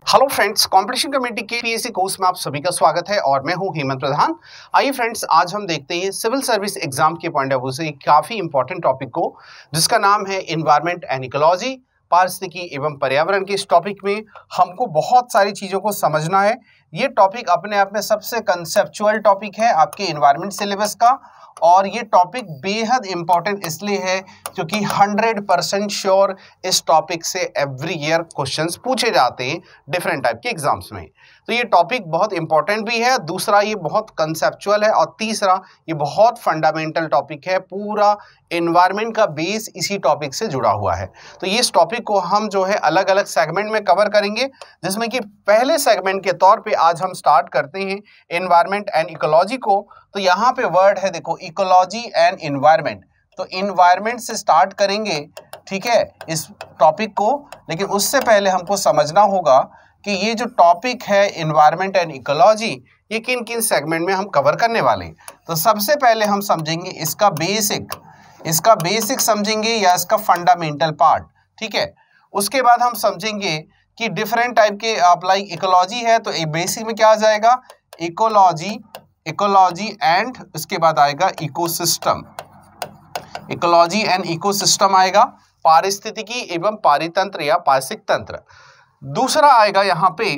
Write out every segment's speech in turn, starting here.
Hello friends, competition committee के PSC course में आप सभी का स्वागत है और मैं हूं हेमंत प्रधान। आइए फ्रेंड्स, आज हम देखते हैं सिविल सर्विस एग्जाम के पॉइंट ऑफ व्यू से काफी इंपॉर्टेंट टॉपिक को, जिसका नाम है एनवायरनमेंट एंड इकोलॉजी, पारिस्थितिकी एवं पर्यावरण के इस टॉपिक में हमको बहुत सारी चीजों को समझना है। ये टॉपिक अपने आप में सबसे कंसेप्चुअल टॉपिक है आपके एनवायरनमेंट सिलेबस का, और ये टॉपिक बेहद इंपॉर्टेंट इसलिए है क्योंकि 100% श्योर इस टॉपिक से एवरी ईयर क्वेश्चंस पूछे जाते हैं डिफरेंट टाइप के एग्जाम्स में। तो ये टॉपिक बहुत इंपॉर्टेंट भी है, दूसरा ये बहुत कंसेप्चुअल है, और तीसरा ये बहुत फंडामेंटल टॉपिक है। पूरा एनवायरनमेंट का बेस इसी टॉपिक से जुड़ा हुआ है। तो ये इस टॉपिक को हम जो है अलग अलग सेगमेंट में कवर करेंगे, जिसमें कि पहले सेगमेंट के तौर पे आज हम स्टार्ट करते हैं एनवायरनमेंट एंड इकोलॉजी को। तो यहाँ पे वर्ड है, देखो, इकोलॉजी एंड एनवायरनमेंट। तो एनवायरनमेंट से स्टार्ट करेंगे, ठीक है, इस टॉपिक को। लेकिन उससे पहले हमको समझना होगा कि ये जो टॉपिक है एनवायरनमेंट एंड इकोलॉजी, ये किन किन सेगमेंट में हम कवर करने वाले हैं। तो सबसे पहले हम समझेंगे इसका बेसिक समझेंगे या इसका फंडामेंटल पार्ट, ठीक है। उसके बाद हम समझेंगे कि डिफरेंट टाइप के आप लाइक इकोलॉजी है, तो बेसिक में क्या आ जाएगा, इकोलॉजी एंड उसके बाद आएगा इकोसिस्टम, इकोलॉजी एंड इकोसिस्टम आएगा, पारिस्थितिकी एवं पारितंत्र या पारिस्थितिक तंत्र। दूसरा आएगा यहाँ पे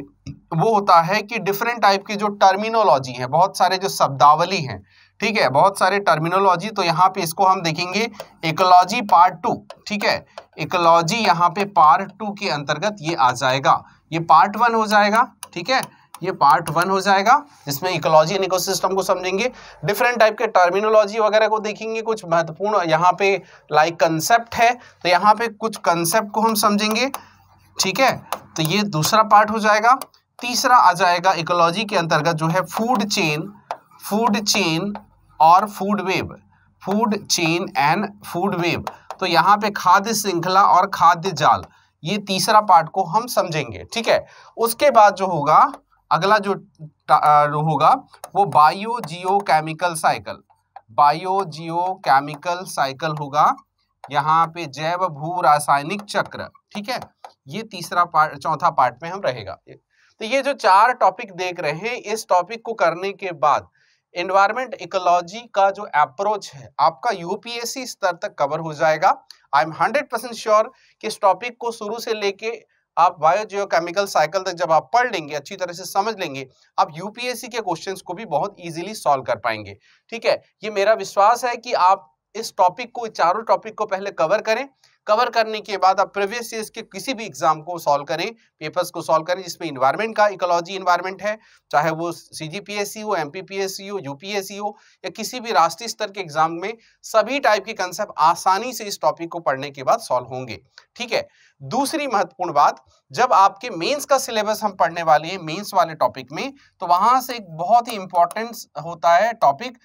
वो होता है कि डिफरेंट टाइप की जो टर्मिनोलॉजी है, बहुत सारे जो शब्दावली हैं, ठीक है, बहुत सारे टर्मिनोलॉजी। तो यहाँ पे इसको हम देखेंगे इकोलॉजी पार्ट 2, ठीक है। इकोलॉजी यहाँ पे पार्ट 2 के अंतर्गत ये आ जाएगा, ये पार्ट 1 हो जाएगा, ठीक है, ये पार्ट 1 हो जाएगा, जिसमें इकोलॉजी एंड इकोसिस्टम को समझेंगे, डिफरेंट टाइप के टर्मिनोलॉजी वगैरह को देखेंगे, कुछ महत्वपूर्ण यहाँ पे लाइक कंसेप्ट है, तो यहाँ पे कुछ कंसेप्ट को हम समझेंगे, ठीक है। तो ये दूसरा पार्ट हो जाएगा। तीसरा आ जाएगा इकोलॉजी के अंतर्गत जो है फूड चेन और फूड वेब। तो यहाँ पे खाद्य श्रृंखला और खाद्य जाल, ये तीसरा पार्ट को हम समझेंगे, ठीक है। उसके बाद जो होगा अगला जो होगा वो बायो जियो केमिकल साइकिल होगा, यहाँ पे जैव भू रासायनिक चक्र, ठीक है। ये तीसरा पार्ट, चौथा पार्ट में हम रहेगा। तो ये जो 4 टॉपिक देख रहे हैं, इस टॉपिक को करने के बाद एनवायरनमेंट इकोलॉजी का जो अप्रोच है आपका यूपीएससी स्तर तक कवर हो जाएगा। आई एम 100% श्योर कि इस टॉपिक को शुरू से लेके आप बायो जियो केमिकल साइकिल तक जब आप पढ़ लेंगे, अच्छी तरह से समझ लेंगे, आप यूपीएससी के क्वेश्चंस को भी बहुत इजीली सॉल्व कर पाएंगे, ठीक है। ये मेरा विश्वास है कि आप इस टॉपिक को, चारों टॉपिक को पहले कवर करें। कवर करने के बाद आप प्रीवियस ईयर्स के किसी भी एग्जाम को सॉल्व करें, पेपर्स को सॉल्व करें जिसमें इन्वायरमेंट का, इकोलॉजी इन्वायरमेंट है, चाहे वो सीजीपीएससी हो, एमपीपीएससी हो, यूपीएससी हो, या किसी भी राष्ट्रीय स्तर के एग्जाम में, सभी टाइप के कंसेप्ट आसानी से इस टॉपिक को पढ़ने के बाद सॉल्व होंगे, ठीक है। दूसरी महत्वपूर्ण बात, जब आपके मेंस का सिलेबस हम पढ़ने वाले हैं मेंस वाले टॉपिक में, तो वहां से एक बहुत ही इंपॉर्टेंट होता है टॉपिक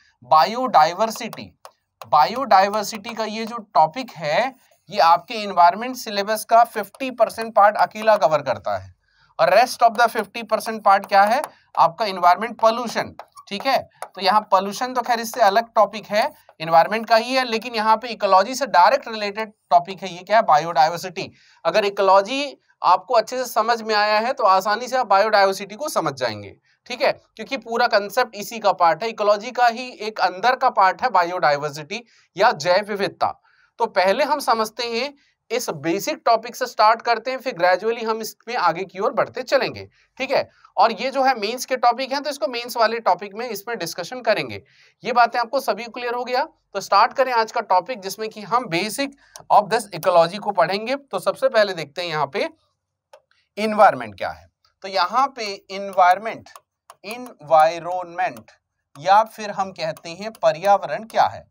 बायोडाइवर्सिटी का। ये जो टॉपिक है, ये आपके एनवायरनमेंट सिलेबस का 50% पार्ट अकेला कवर करता है, और रेस्ट ऑफ द 50% पार्ट क्या है, आपका एनवायरनमेंट पोल्यूशन, ठीक है। तो यहाँ पोल्यूशन तो खैर इससे अलग टॉपिक है, एनवायरनमेंट का ही है, लेकिन यहाँ पे इकोलॉजी से डायरेक्ट रिलेटेड टॉपिक है। ये क्या है, बायोडाइवर्सिटी। अगर इकोलॉजी आपको अच्छे से समझ में आया है तो आसानी से आप बायोडाइवर्सिटी को समझ जाएंगे, ठीक है, क्योंकि पूरा कंसेप्ट इसी का पार्ट है। इकोलॉजी का ही एक अंदर का पार्ट है बायोडाइवर्सिटी या जैव विविधता। तो पहले हम समझते हैं, इस बेसिक टॉपिक से स्टार्ट करते हैं, फिर ग्रेजुअली हम इसमें आगे की ओर बढ़ते चलेंगे, ठीक है। और ये जो है मेंस के टॉपिक हैं, तो इसको मेंस वाले टॉपिक में इसमें डिस्कशन करेंगे। ये बातें आपको सभी क्लियर हो गया? तो स्टार्ट करें आज का टॉपिक, जिसमें कि हम बेसिक ऑफ दिस इकोलॉजी को पढ़ेंगे। तो सबसे पहले देखते हैं यहाँ पे इन्वायरमेंट क्या है। तो यहाँ पे इन्वायरमेंट या फिर हम कहते हैं पर्यावरण क्या है।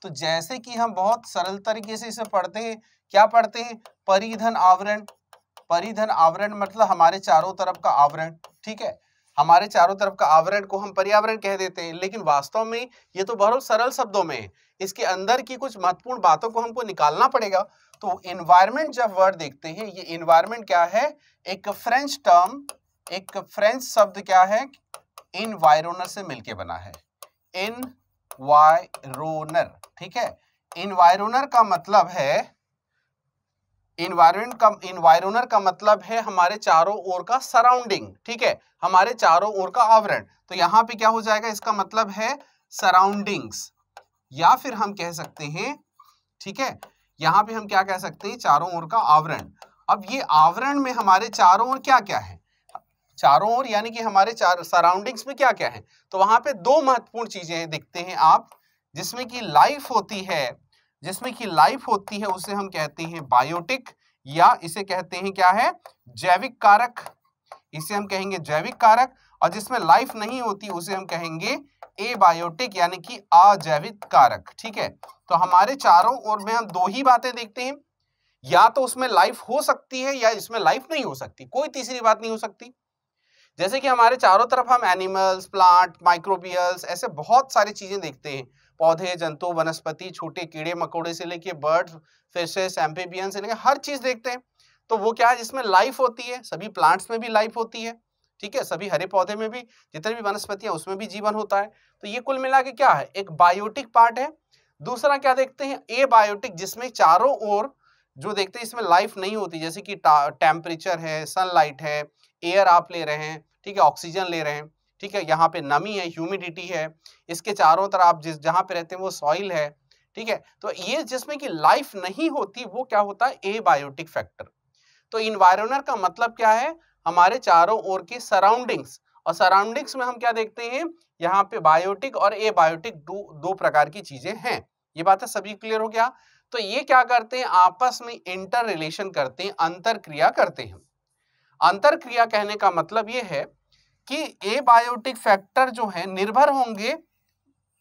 तो जैसे कि हम बहुत सरल तरीके से इसे पढ़ते हैं, क्या पढ़ते हैं, परिधन आवरण मतलब हमारे चारों तरफ का आवरण, ठीक है। हमारे चारों तरफ का आवरण को हम पर्यावरण कह देते हैं, लेकिन वास्तव में ये तो बहुत सरल शब्दों में है, इसके अंदर की कुछ महत्वपूर्ण बातों को हमको निकालना पड़ेगा। तो एनवायरनमेंट जब वर्ड देखते हैं, ये एनवायरनमेंट क्या है, एक फ्रेंच टर्म, एक फ्रेंच शब्द क्या है, एनवायरोनर से मिलके बना है, एनवायरोनर, ठीक है। एनवायरोनर का मतलब है इन्वायरनर का मतलब है हमारे चारों ओर का सराउंडिंग, ठीक है, हमारे चारों ओर का आवरण। तो यहाँ पे क्या हो जाएगा, इसका मतलब है सराउंडिंग्स, या फिर हम कह सकते हैं, ठीक है, यहाँ पे हम क्या कह सकते हैं, चारों ओर का आवरण। अब ये आवरण में हमारे चारों ओर क्या क्या है, चारों ओर यानी कि हमारे सराउंडिंग्स में क्या क्या है, तो वहां पे दो महत्वपूर्ण चीजें दिखते हैं आप, जिसमें कि लाइफ होती है, उसे हम कहते हैं बायोटिक, या इसे कहते हैं क्या है, जैविक कारक, इसे हम कहेंगे जैविक कारक। और जिसमें लाइफ नहीं होती उसे हम कहेंगे एबायोटिक यानी कि अजैविक कारक, ठीक है। तो हमारे चारों ओर में हम दो ही बातें देखते हैं, या तो उसमें लाइफ हो सकती है या इसमें लाइफ नहीं हो सकती, कोई तीसरी बात नहीं हो सकती। जैसे कि हमारे चारों तरफ हम एनिमल्स, प्लांट, माइक्रोबियल्स, ऐसे बहुत सारी चीजें देखते हैं, पौधे, जंतु, वनस्पति, छोटे कीड़े मकोड़े से लेके बर्ड्स, फिशेस, एम्फीबियन से लेके हर चीज देखते हैं। तो वो क्या है, जिसमें लाइफ होती है, सभी प्लांट्स में भी लाइफ होती है, ठीक है, सभी हरे पौधे में भी, जितने भी वनस्पतियां उसमें भी जीवन होता है। तो ये कुल मिला के क्या है, एक बायोटिक पार्ट है। दूसरा क्या देखते हैं, एबायोटिक, जिसमें चारों ओर जो देखते हैं इसमें लाइफ नहीं होती, जैसे कि टेम्परेचर है, सनलाइट है, एयर आप ले रहे हैं, ठीक है, ऑक्सीजन ले रहे हैं, ठीक है, यहाँ पे नमी है, ह्यूमिडिटी है, इसके चारों तरफ आप जहाँ पे रहते हैं वो सॉइल है, ठीक है। तो ये जिसमें कि लाइफ नहीं होती वो क्या होता है, एबायोटिक फैक्टर। तो इन्वायरनर का मतलब क्या है, हमारे चारों ओर के सराउंडिंग्स, और सराउंडिंग्स में हम क्या देखते हैं, यहाँ पे बायोटिक और एबायोटिक दो प्रकार की चीजें हैं। ये बातें सभी क्लियर हो गया। तो ये क्या करते हैं, आपस में इंटर रिलेशन करते हैं, अंतर क्रिया करते हैं। अंतर क्रिया कहने का मतलब ये है कि एबायोटिक फैक्टर जो है निर्भर होंगे,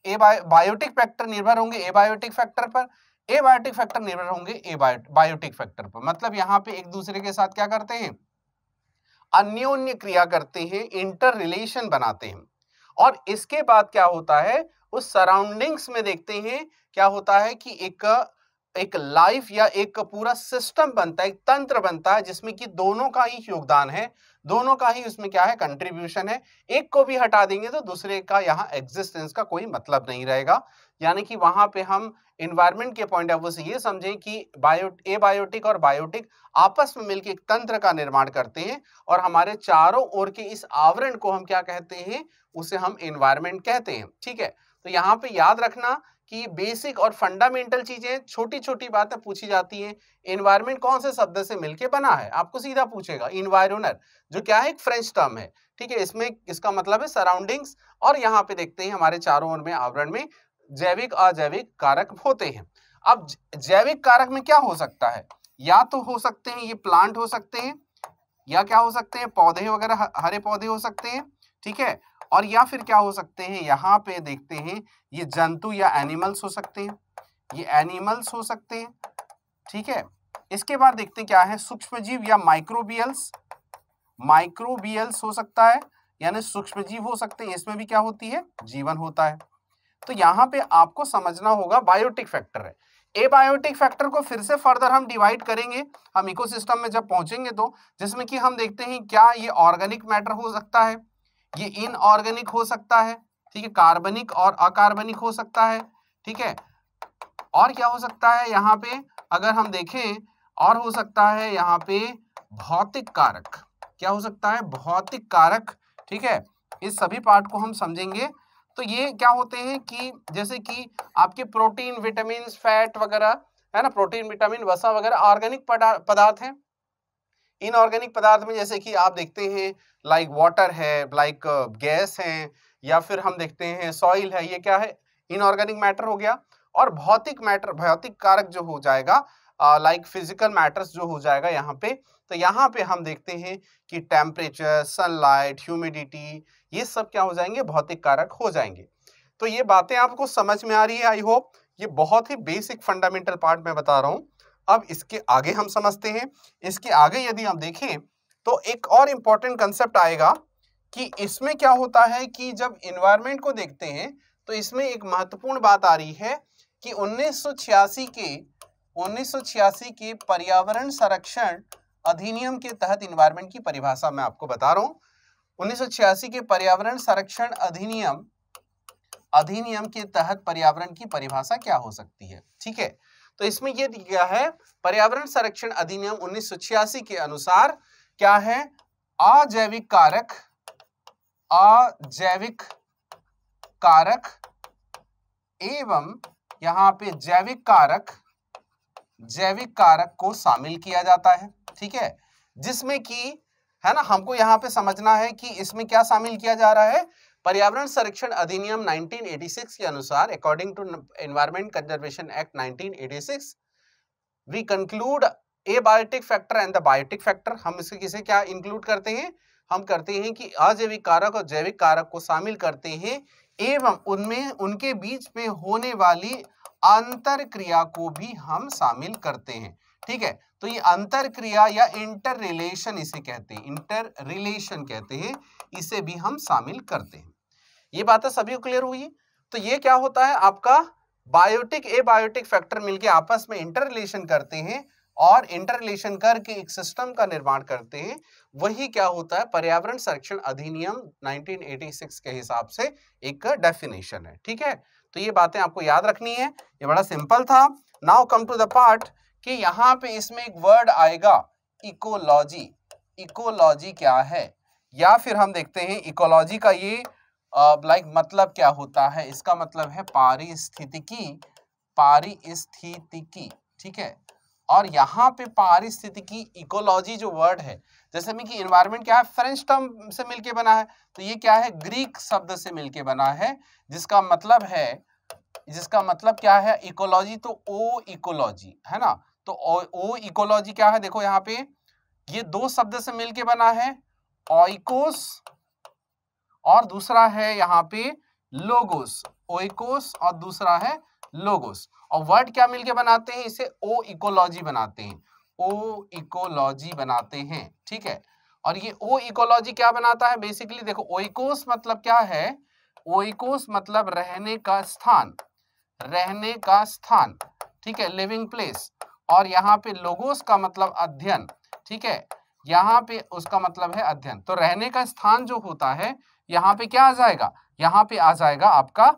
बायोटिक फैक्टर निर्भर होंगे एबायोटिक फैक्टर पर, एबायोटिक फैक्टर निर्भर होंगे बायोटिक फैक्टर पर। मतलब यहाँ पे एक दूसरे के साथ क्या करते हैं, अन्योन्य क्रिया करते हैं, इंटर रिलेशन बनाते हैं। और इसके बाद क्या होता है, उस सराउंडिंग्स में देखते हैं क्या होता है कि एक लाइफ या एक पूरा सिस्टम बनता है, एक तंत्र बनता है, जिसमें कि दोनों का ही योगदान है, दोनों का ही उसमें क्या है, कंट्रीब्यूशन है। एक को भी हटा देंगे तो दूसरे का यहाँ एग्जिस्टेंस का कोई मतलब नहीं रहेगा। यानी कि वहां पे हम इन्वायरमेंट के पॉइंट ऑफ व्यू से ये समझें कि एबायोटिक और बायोटिक आपस में मिलकर एक तंत्र का निर्माण करते हैं, और हमारे चारों ओर के इस आवरण को हम क्या कहते हैं, उसे हम एनवायरनमेंट कहते हैं, ठीक है। तो यहाँ पे याद रखना कि बेसिक और फंडामेंटल चीजें, छोटी छोटी बातें पूछी जाती हैं। एनवायरनमेंट कौन से शब्द से मिलके बना है, आपको सीधा पूछेगा, इन्वायरनर, जो क्या है, एक फ्रेंच टर्म है, ठीक है, इसमें इसका मतलब है सराउंडिंग्स। और यहाँ पे देखते हैं हमारे चारों ओर में आवरण में जैविक अजैविक कारक होते हैं। अब जैविक कारक में क्या हो सकता है, या तो हो सकते हैं ये प्लांट हो सकते हैं, या क्या हो सकते हैं, पौधे वगैरह, हरे पौधे हो सकते हैं, ठीक है, और या फिर क्या हो सकते हैं, यहाँ पे देखते हैं ये जंतु या एनिमल्स हो सकते हैं, ये एनिमल्स हो सकते हैं, ठीक है। इसके बाद देखते हैं क्या है, सूक्ष्मजीव या माइक्रोबियल्स, माइक्रोबियल्स हो सकता है, यानी सूक्ष्मजीव हो सकते हैं, इसमें भी क्या होती है, जीवन होता है। तो यहाँ पे आपको समझना होगा बायोटिक फैक्टर है। एबायोटिक फैक्टर को फिर से फर्दर हम डिवाइड करेंगे, हम इकोसिस्टम में जब पहुंचेंगे तो, जिसमें कि हम देखते हैं क्या ये ऑर्गेनिक मैटर हो सकता है, ये इनऑर्गेनिक हो सकता है, ठीक है, कार्बनिक और अकार्बनिक हो सकता है, ठीक है, और क्या हो सकता है यहाँ पे अगर हम देखें, और हो सकता है यहाँ पे भौतिक कारक, क्या हो सकता है, भौतिक कारक, ठीक है। इस सभी पार्ट को हम समझेंगे। तो ये क्या होते हैं कि जैसे कि आपके प्रोटीन, विटामिन, फैट वगैरह है ना, प्रोटीन, विटामिन, वसा वगैरह ऑर्गेनिक पदार्थ हैं। इनऑर्गेनिक पदार्थ में जैसे कि आप देखते हैं लाइक वाटर है, लाइक गैस है, या फिर हम देखते हैं सॉइल है, ये क्या है, इनऑर्गेनिक मैटर हो गया। और भौतिक मैटर, भौतिक कारक जो हो जाएगा, लाइक फिजिकल मैटर्स जो हो जाएगा यहाँ पे। तो यहाँ पे हम देखते हैं कि टेम्परेचर, सनलाइट, ह्यूमिडिटी, ये सब क्या हो जाएंगे, भौतिक कारक हो जाएंगे। तो ये बातें आपको समझ में आ रही है, आई होप। ये बहुत ही बेसिक फंडामेंटल पार्ट मैं बता रहा हूँ। अब इसके आगे हम समझते हैं। इसके आगे यदि हम देखें तो एक और इम्पॉर्टेंट कंसेप्ट आएगा कि इसमें क्या होता है कि जब एनवायरनमेंट को देखते हैं तो इसमें एक महत्वपूर्ण बात आ रही है कि 1986 के पर्यावरण संरक्षण अधिनियम के तहत एनवायरनमेंट की परिभाषा मैं आपको बता रहा हूँ। 1986 के पर्यावरण संरक्षण अधिनियम के तहत पर्यावरण की परिभाषा क्या हो सकती है, ठीक है। तो इसमें ये दिया है पर्यावरण संरक्षण अधिनियम 1986 के अनुसार क्या है, अजैविक कारक एवं यहां पे जैविक कारक को शामिल किया जाता है। ठीक है, जिसमें कि है ना, हमको यहाँ पे समझना है कि इसमें क्या शामिल किया जा रहा है। पर्यावरण संरक्षण अधिनियम 1986 के अनुसार according to environment conservation act 1986 we conclude abiotic factor and the biotic factor. हम इसके किसे क्या इंक्लूड करते हैं, हम करते हैं कि अजैविक कारक और जैविक कारक को शामिल करते हैं एवं उनमें उनके बीच में होने वाली अंतर क्रिया को भी हम शामिल करते हैं। ठीक है, तो ये अंतर क्रिया या इंटर रिलेशन इसे कहते हैं, इंटर रिलेशन कहते हैं, इसे भी हम शामिल करते हैं। ये बातें सभी को क्लियर हुई। तो ये क्या होता है, आपका बायोटिक एबायोटिक फैक्टर मिलके आपस में इंटर रिलेशन करते हैं और इंटर रिलेशन करके एक सिस्टम का निर्माण करते हैं। वही क्या होता है, पर्यावरण संरक्षण अधिनियम 1986 के हिसाब से एक डेफिनेशन है। ठीक है, तो ये बातें आपको याद रखनी है, ये बड़ा सिंपल था। Now come to the part कि यहाँ पे इसमें एक वर्ड आएगा इकोलॉजी। इकोलॉजी क्या है, या फिर हम देखते हैं इकोलॉजी का ये मतलब क्या होता है। इसका मतलब है पारिस्थितिकी। ठीक है, और यहाँ पे पारिस्थितिकी इकोलॉजी जो वर्ड है, जैसे में कि एनवायरनमेंट क्या है, फ्रेंच टर्म से मिलके बना है, तो ये क्या है, ग्रीक शब्द से मिलके बना है, जिसका मतलब क्या है, इकोलॉजी। तो ओ इकोलॉजी है ना, तो ओ इकोलॉजी क्या है, देखो यहाँ पे ये दो शब्द से मिलके बना है, ओइकोस और दूसरा है यहाँ पे लोगोस। ओइकोस और दूसरा है लोगोस, और वर्ड क्या मिलके बनाते हैं, इसे ओ इकोलॉजी बनाते हैं। ओ इकोलॉजी बनाते हैं। ठीक है, और ये ओ इकोलॉजी क्या बनाता है, बेसिकली देखो ओइकोस मतलब क्या है, ओइकोस मतलब रहने का स्थान, ठीक है, लिविंग प्लेस। और यहाँ पे लोगोस का मतलब अध्ययन। ठीक है, यहाँ पे उसका मतलब है अध्ययन। तो रहने का स्थान जो होता है, यहाँ पे क्या आ जाएगा, यहाँ पे आ जाएगा आपका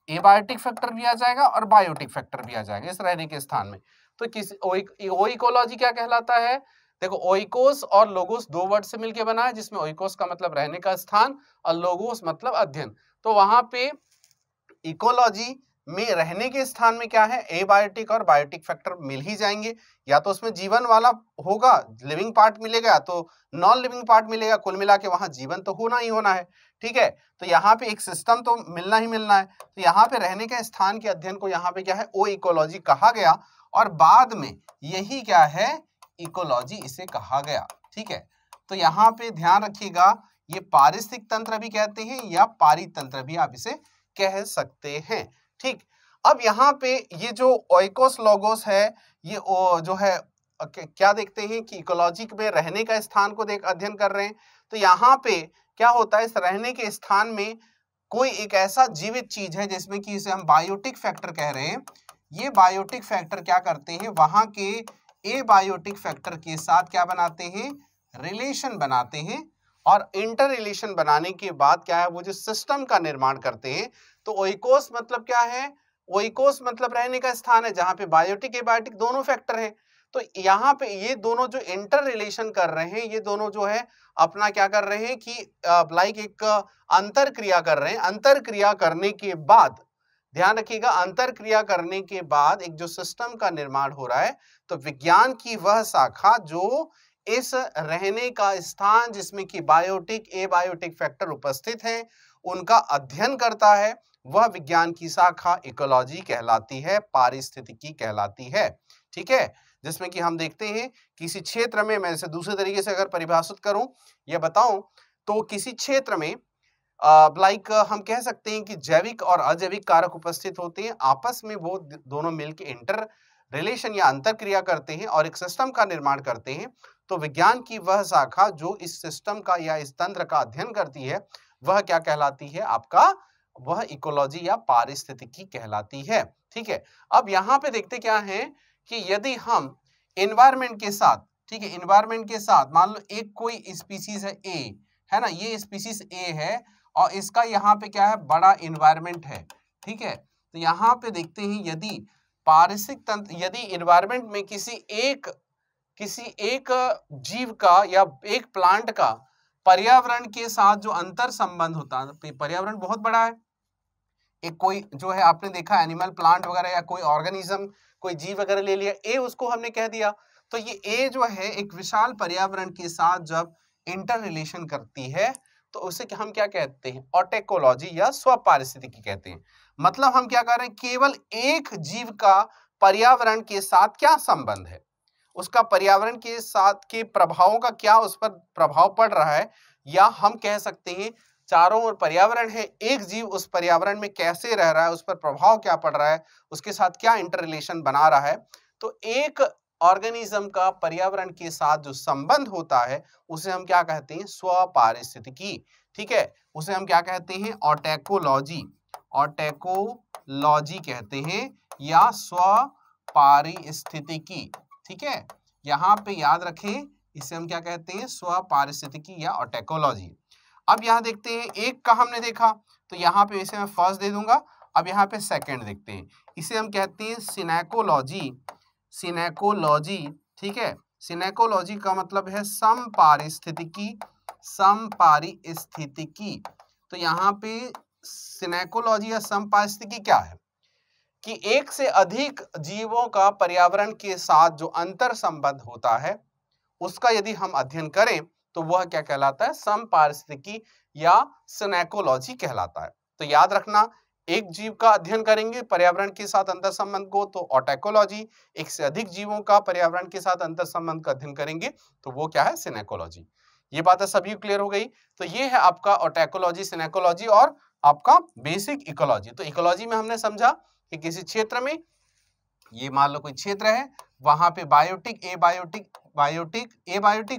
एबायोटिक फैक्टर भी आ जाएगा और बायोटिक फैक्टर भी आ जाएगा इस रहने के स्थान में। तो किस ओइकोलॉजी क्या कहलाता है, देखो ओइकोस और लोगोस दो वर्ड से मिलकर बना है, जिसमें ओइकोस का मतलब रहने का स्थान और लोगोस मतलब अध्ययन। तो वहां पे इकोलॉजी में रहने के स्थान में क्या है, एबायोटिक और बायोटिक फैक्टर मिल ही जाएंगे। या तो उसमें जीवन वाला होगा, लिविंग पार्ट मिलेगा, तो नॉन लिविंग पार्ट मिलेगा, कुल मिला के वहां जीवन तो होना ही होना है। ठीक है, तो यहाँ पे एक सिस्टम तो मिलना ही मिलना है। तो यहाँ पे रहने के स्थान के अध्ययन को यहाँ पे क्या है, ओ इकोलॉजी कहा गया, और बाद में यही क्या है, इकोलॉजी इसे कहा गया। ठीक है, तो यहाँ पे ध्यान रखिएगा, ये पारिस्थितिक तंत्र भी कहते हैं या पारितंत्र भी आप इसे कह सकते हैं। ठीक, अब यहाँ पे ये जो ओइकोस लोगोस है, ये जो है क्या देखते हैं कि इकोलॉजी में रहने का स्थान को अध्ययन कर रहे हैं। तो यहाँ पे क्या होता है, इस रहने के स्थान में कोई एक ऐसा जीवित चीज है जिसमें कि इसे हम बायोटिक फैक्टर कह रहे हैं। ये बायोटिक फैक्टर क्या करते हैं, वहां के एबायोटिक फैक्टर के साथ क्या बनाते हैं, रिलेशन बनाते हैं, और इंटर रिलेशन बनाने के बाद क्या है, वो जो सिस्टम का निर्माण करते हैं। तो ओइकोस मतलब क्या है, ओइकोस मतलब रहने का स्थान है जहां पे बायोटिक एबायोटिक दोनों फैक्टर हैं। तो यहाँ पे ये दोनों जो इंटर रिलेशन कर रहे हैं, ये दोनों जो है अपना क्या कर रहे हैं कि एक अंतर क्रिया कर रहे हैं। अंतर क्रिया करने के बाद ध्यान रखिएगा, अंतर क्रिया करने के बाद एक जो सिस्टम का निर्माण हो रहा है, तो विज्ञान की वह शाखा जो इस रहने का स्थान जिसमें कि बायोटिक एबायोटिक फैक्टर उपस्थित हैं उनका अध्ययन करता है, वह विज्ञान की शाखा इकोलॉजी कहलाती है, पारिस्थितिकी कहलाती है। ठीक है, जिसमें कि हम देखते हैं किसी क्षेत्र में, मैं इसे दूसरे तरीके से अगर परिभाषित करूं या बताऊं, तो किसी क्षेत्र में हम कह सकते हैं कि जैविक और अजैविक कारक उपस्थित होते हैं, आपस में वो दोनों मिलकर इंटर रिलेशन या अंतर क्रिया करते हैं और एक सिस्टम का निर्माण करते हैं। तो विज्ञान की वह शाखा जो इस सिस्टम का या इस तंत्र का अध्ययन करती है, वह क्या कहलाती है, आपका वह इकोलॉजी या पारिस्थितिकी कहलाती है। ठीक है, अब यहाँ पे देखते क्या है कि यदि हम एनवायरमेंट के साथ, ठीक है, एनवायरमेंट के साथ मान लो एक कोई स्पीसीज है ए, है ना, ये स्पीसीज ए है और इसका यहाँ पे क्या है, बड़ा एनवायरमेंट है। ठीक है, तो यहाँ पे देखते हैं यदि पारिस्थितिक तंत्र, यदि इन्वायरमेंट में किसी एक जीव का या एक प्लांट का पर्यावरण के साथ जो अंतर संबंध होता है, पर्यावरण बहुत बड़ा है, एक कोई जो है आपने देखा एनिमल प्लांट वगैरह या कोई ऑर्गेनिज्म कोई जीव वगैरह ले लिया, ए उसको हमने कह दिया, तो ये ए जो है एक विशाल पर्यावरण के साथ जब इंटर रिलेशन करती है तो उसे हम क्या कहते हैं, ऑटेकोलॉजी या स्वपारिस्थितिकी कहते हैं। मतलब हम क्या कर रहे हैं, केवल एक जीव का पर्यावरण के साथ क्या संबंध है, उसका पर्यावरण के साथ के प्रभावों का क्या उस पर प्रभाव पड़ रहा है, या हम कह सकते हैं चारों ओर पर्यावरण है, एक जीव उस पर्यावरण में कैसे रह रहा है, उस पर प्रभाव क्या पड़ रहा है, उसके साथ क्या इंटर रिलेशन बना रहा है। तो एक ऑर्गेनिज्म का पर्यावरण के साथ जो संबंध होता है उसे हम क्या कहते हैं, स्वपारिस्थितिकी। ठीक है, उसे हम क्या कहते हैं, ऑटेकोलॉजी, ऑटेकोलॉजी कहते हैं या स्वपारिस्थितिकी। ठीक है, यहाँ पे याद रखें, इसे हम क्या कहते हैं, स्वपारिस्थितिकी या ऑटेकोलॉजी। अब यहाँ देखते हैं, एक का हमने देखा तो यहाँ पे इसे मैं फर्स्ट दे दूंगा। अब यहाँ पे सेकंड देखते हैं, इसे हम कहते हैं सिनेकोलॉजी, सिनेकोलॉजी। ठीक है, सिनेकोलॉजी का मतलब है समपारिस्थितिकी, समपारिस्थितिकी। तो यहाँ पे सिनेकोलॉजी या समपारिस्थितिकी क्या है कि एक से अधिक जीवों का पर्यावरण के साथ जो अंतर संबंध होता है उसका यदि हम अध्ययन करें तो वह क्या कहलाता है, समपारिस्थितिकी या सिनेकोलॉजी कहलाता है। तो याद रखना, एक जीव का अध्ययन करेंगे पर्यावरण के साथ अंतर संबंध को तो ऑटेकोलॉजी, एक से अधिक जीवों का पर्यावरण के साथ अंतर संबंध का अध्ययन करेंगे तो वो क्या है, सिनेकोलॉजी। ये बात सभी क्लियर हो गई। तो ये है आपका ऑटेकोलॉजी, सिनेकोलॉजी और आपका बेसिक इकोलॉजी। तो इकोलॉजी में हमने समझा कि किसी क्षेत्र में, ये मान लो कोई क्षेत्र है, वहां पे बायोटिक, एबायोटिक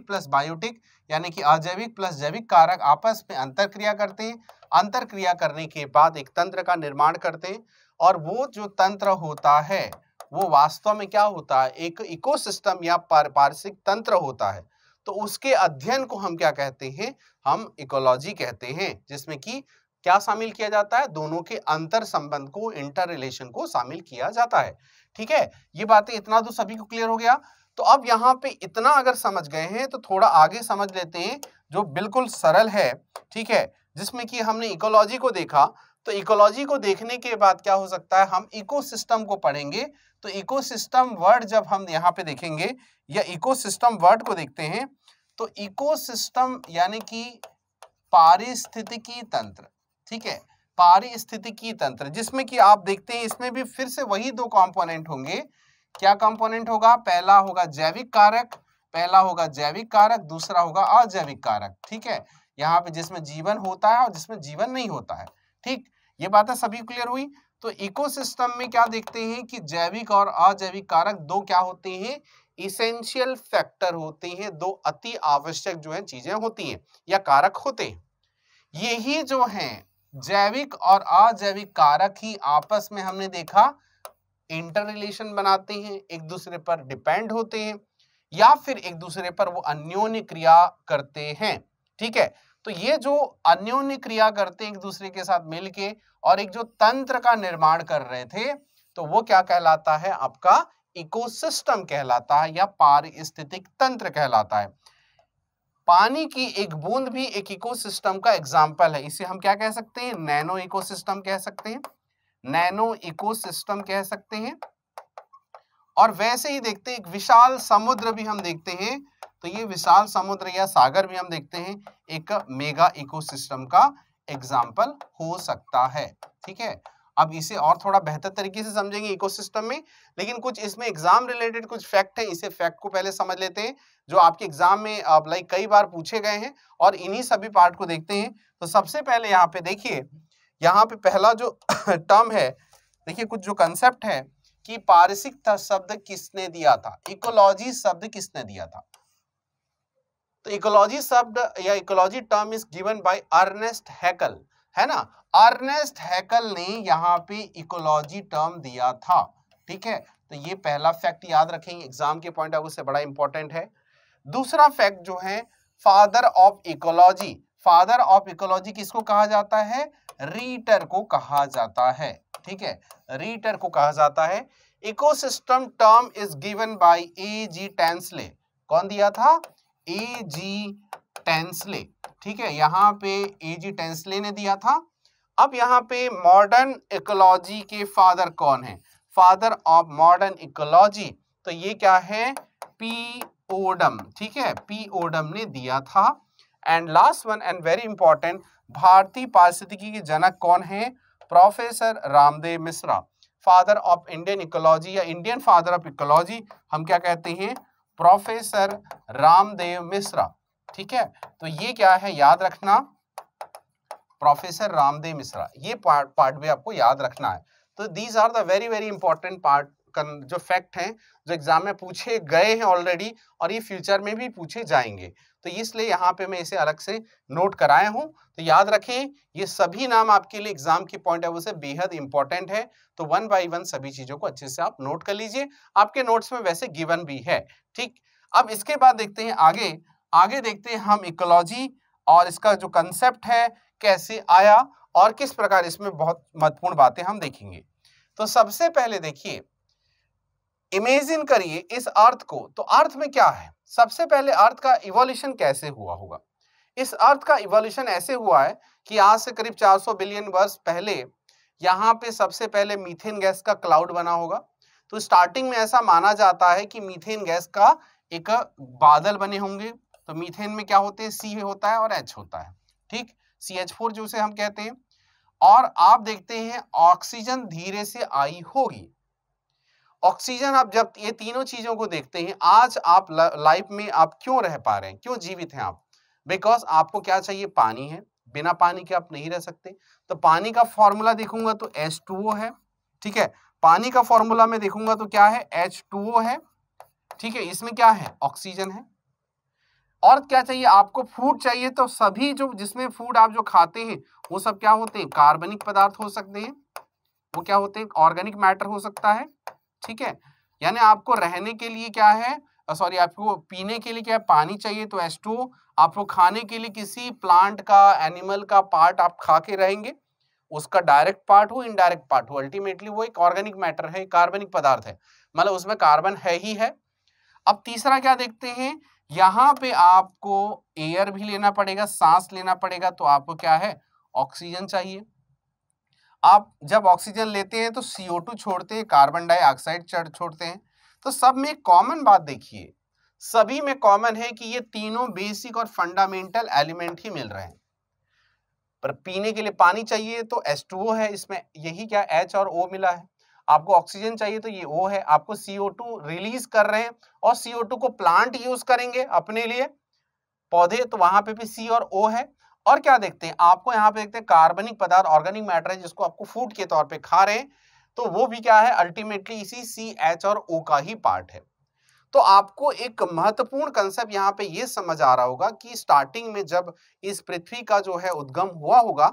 प्लस बायोटिक यानी कि अजैविक प्लस जैविक कारक आपस में अंतर क्रिया करते हैं। अंतर क्रिया करने के बाद एक तंत्र का निर्माण करते हैं और वो जो तंत्र होता है वो वास्तव में क्या होता है, एक इकोसिस्टम या पारिस्थितिक तंत्र होता है। तो उसके अध्ययन को हम क्या कहते हैं, हम इकोलॉजी कहते हैं, जिसमें कि क्या शामिल किया जाता है, दोनों के अंतर संबंध को, इंटर रिलेशन को शामिल किया जाता है। ठीक है, ये बातें इतना तो सभी को क्लियर हो गया। तो अब यहाँ पे इतना अगर समझ गए हैं तो थोड़ा आगे समझ लेते हैं जो बिल्कुल सरल है। ठीक है, जिसमें कि हमने इकोलॉजी को देखा, तो इकोलॉजी को देखने के बाद क्या हो सकता है, हम इकोसिस्टम को पढ़ेंगे। तो इकोसिस्टम वर्ड जब हम यहाँ पे देखेंगे या इकोसिस्टम वर्ड को देखते हैं तो इकोसिस्टम यानी कि पारिस्थितिकी तंत्र। ठीक है, पारिस्थितिकी तंत्र, जिसमें कि आप देखते हैं इसमें भी फिर से वही दो कंपोनेंट होंगे। क्या कंपोनेंट होगा, पहला होगा जैविक कारक, दूसरा होगा अजैविक कारक। ठीक है, यहाँ पे जिसमें जीवन होता है और जिसमें जीवन नहीं होता है। ठीक, ये बातें सभी क्लियर हुई। तो इकोसिस्टम में क्या देखते हैं कि जैविक और अजैविक कारक दो क्या होते हैं, इसेंशियल फैक्टर होते हैं, दो अति आवश्यक जो है चीजें होती हैं या कारक होते हैं। यही जो हैं जैविक और अजैविक कारक ही आपस में हमने देखा इंटर रिलेशन बनाते हैं, एक दूसरे पर डिपेंड होते हैं या फिर एक दूसरे पर वो अन्योन्य क्रिया करते हैं। ठीक है, तो ये जो अन्योन्य क्रिया करते हैं एक दूसरे के साथ मिलके और एक जो तंत्र का निर्माण कर रहे थे तो वो क्या कहलाता है, आपका इकोसिस्टम कहलाता है या पारिस्थितिक तंत्र कहलाता है। पानी की एक बूंद भी एक इकोसिस्टम का एग्जाम्पल है, इसे हम क्या कह सकते हैं, नैनो इकोसिस्टम कह सकते हैं, नैनो इकोसिस्टम कह सकते हैं। और वैसे ही देखते हैं एक विशाल समुद्र भी हम देखते हैं, तो ये विशाल समुद्र या सागर भी हम देखते हैं एक मेगा इकोसिस्टम का एग्जाम्पल हो सकता है। ठीक है, अब इसे और थोड़ा बेहतर तरीके से समझेंगे इकोसिस्टम में, लेकिन कुछ इसमें एग्जाम रिलेटेड कुछ फैक्ट है, इसे फैक्ट को पहले समझ लेते हैं जो आपके एग्जाम में लाइक कई बार पूछे गए हैं और इन्हीं सभी पार्ट को देखते हैं। तो सबसे पहले यहाँ पे देखिए, यहाँ पे पहला जो टर्म है, देखिए कुछ जो कंसेप्ट है कि पारिस्थितिक शब्द किसने दिया था, इकोलॉजी शब्द किसने दिया था। तो इकोलॉजी शब्द या ecology term is given by Ernest Haeckel, है ना, अर्नेस्ट हैकल ने यहाँ पे इकोलॉजी टर्म दिया था। ठीक है, तो ये पहला फैक्ट याद रखेंगे, एग्जाम के पॉइंट ऑफ व्यू से बड़ा इंपॉर्टेंट है। दूसरा फैक्ट जो है, father of ecology, father of ecology किसको कहा जाता है, रीटर को कहा जाता है। ठीक है, रीटर को कहा जाता है। Ecosystem term is given bye A.G. Tansley. कौन दिया था? A.G. टेंसले। ठीक है, यहाँ पे A.G. टेंसले ने दिया था। अब यहाँ पे मॉडर्न इकोलॉजी के फादर कौन है? फादर ऑफ मॉडर्न इकोलॉजी, तो ये क्या है? P. ओडम। ठीक है, P. ओडम ने दिया था। And last one and very important, भारतीय पारिस्थितिकी के जनक कौन है? Professor Ramdev Mishra. Father of Indian ecology या इंडियन फादर ऑफ इकोलॉजी हम क्या कहते हैं? प्रोफेसर रामदेव मिश्रा। ठीक है, तो ये क्या है, याद रखना, प्रोफेसर रामदेव मिश्रा। ये पार्ट भी आपको याद रखना है। तो these are the very very important part, जो फैक्ट हैं जो एग्जाम में पूछे गए हैं ऑलरेडी, और ये फ्यूचर में भी पूछे जाएंगे। तो इसलिए यहाँ पे मैं इसे अलग से नोट कराया हूँ। तो याद रखें, ये सभी नाम आपके लिए एग्जाम के पॉइंट ऑफ व्यू से बेहद इंपॉर्टेंट है। तो वन बाय वन सभी चीजों को अच्छे से आप नोट कर लीजिए, आपके नोट्स में वैसे गिवन भी है। ठीक, अब इसके बाद देखते हैं आगे देखते हैं हम इकोलॉजी और इसका जो कंसेप्ट है कैसे आया और किस प्रकार इसमें बहुत महत्वपूर्ण बातें हम देखेंगे। तो सबसे पहले देखिए, इमेजिन करिए इस अर्थ को। तो अर्थ में क्या है? सबसे पहले अर्थ का इवोल्यूशन कैसे हुआ होगा? इस अर्थ का इवोल्यूशन ऐसे हुआ है कि आज से करीब 400 बिलियन वर्ष पहले यहाँ पे सबसे पहले मीथेन गैस का क्लाउड बना होगा। तो स्टार्टिंग में ऐसा माना जाता है कि मीथेन गैस का एक बादल बने होंगे। तो मीथेन में क्या होते हैं? C होता है और H होता है। ठीक, CH4 जो उसे हम कहते हैं। और आप देखते हैं ऑक्सीजन धीरे से आई होगी। ऑक्सीजन, आप जब ये तीनों चीजों को देखते हैं, आज आप लाइफ में आप क्यों रह पा रहे हैं, क्यों जीवित हैं आप? बिकॉज आपको क्या चाहिए? पानी है। बिना पानी के आप नहीं रह सकते। तो पानी का फॉर्मूला देखूंगा तो H2O है। ठीक है, पानी का फॉर्मूला में देखूंगा तो क्या है? H2O है। ठीक है, इसमें क्या है? ऑक्सीजन है। और क्या चाहिए आपको? फूड चाहिए। तो सभी जो जिसमें फूड आप जो खाते हैं वो सब क्या होते हैं? कार्बनिक पदार्थ हो सकते हैं। वो क्या होते हैं? ऑर्गेनिक मैटर हो सकता है। ठीक है, यानी आपको रहने के लिए क्या है, सॉरी, आपको पीने के लिए क्या है? पानी चाहिए, तो H2O। आपको खाने के लिए किसी प्लांट का, एनिमल का पार्ट आप खा के रहेंगे, उसका डायरेक्ट पार्ट हो, इनडायरेक्ट पार्ट हो, अल्टीमेटली वो एक ऑर्गेनिक मैटर है, कार्बनिक पदार्थ है, मतलब उसमें कार्बन है ही है। अब तीसरा क्या देखते हैं, यहाँ पे आपको एयर भी लेना पड़ेगा, सांस लेना पड़ेगा, तो आपको क्या है? ऑक्सीजन चाहिए। आप जब ऑक्सीजन लेते हैं तो CO2 छोड़ते हैं, कार्बन डाइऑक्साइड छोड़ते हैं। तो सब में कॉमन बात देखिए, सभी में कॉमन है कि ये तीनों बेसिक और फंडामेंटल एलिमेंट ही मिल रहे हैं। पर पीने के लिए पानी चाहिए तो H2O है, इसमें यही क्या H और O मिला है। आपको ऑक्सीजन चाहिए तो ये O है। आपको CO2 रिलीज कर रहे हैं और CO2 को प्लांट यूज करेंगे अपने लिए, पौधे, तो वहां पे भी C और O है। और क्या देखते हैं, आपको यहाँ पे देखते हैं कार्बनिक पदार्थ, ऑर्गेनिक मैटर है, जिसको आपको फूड के तौर पे खा रहे हैं, तो वो भी क्या है? अल्टीमेटली इसी C, H और O का ही पार्ट है। तो आपको एक महत्वपूर्ण कंसेप्ट यहाँ पे ये समझ आ रहा होगा कि स्टार्टिंग में जब इस पृथ्वी का जो है उद्गम हुआ होगा,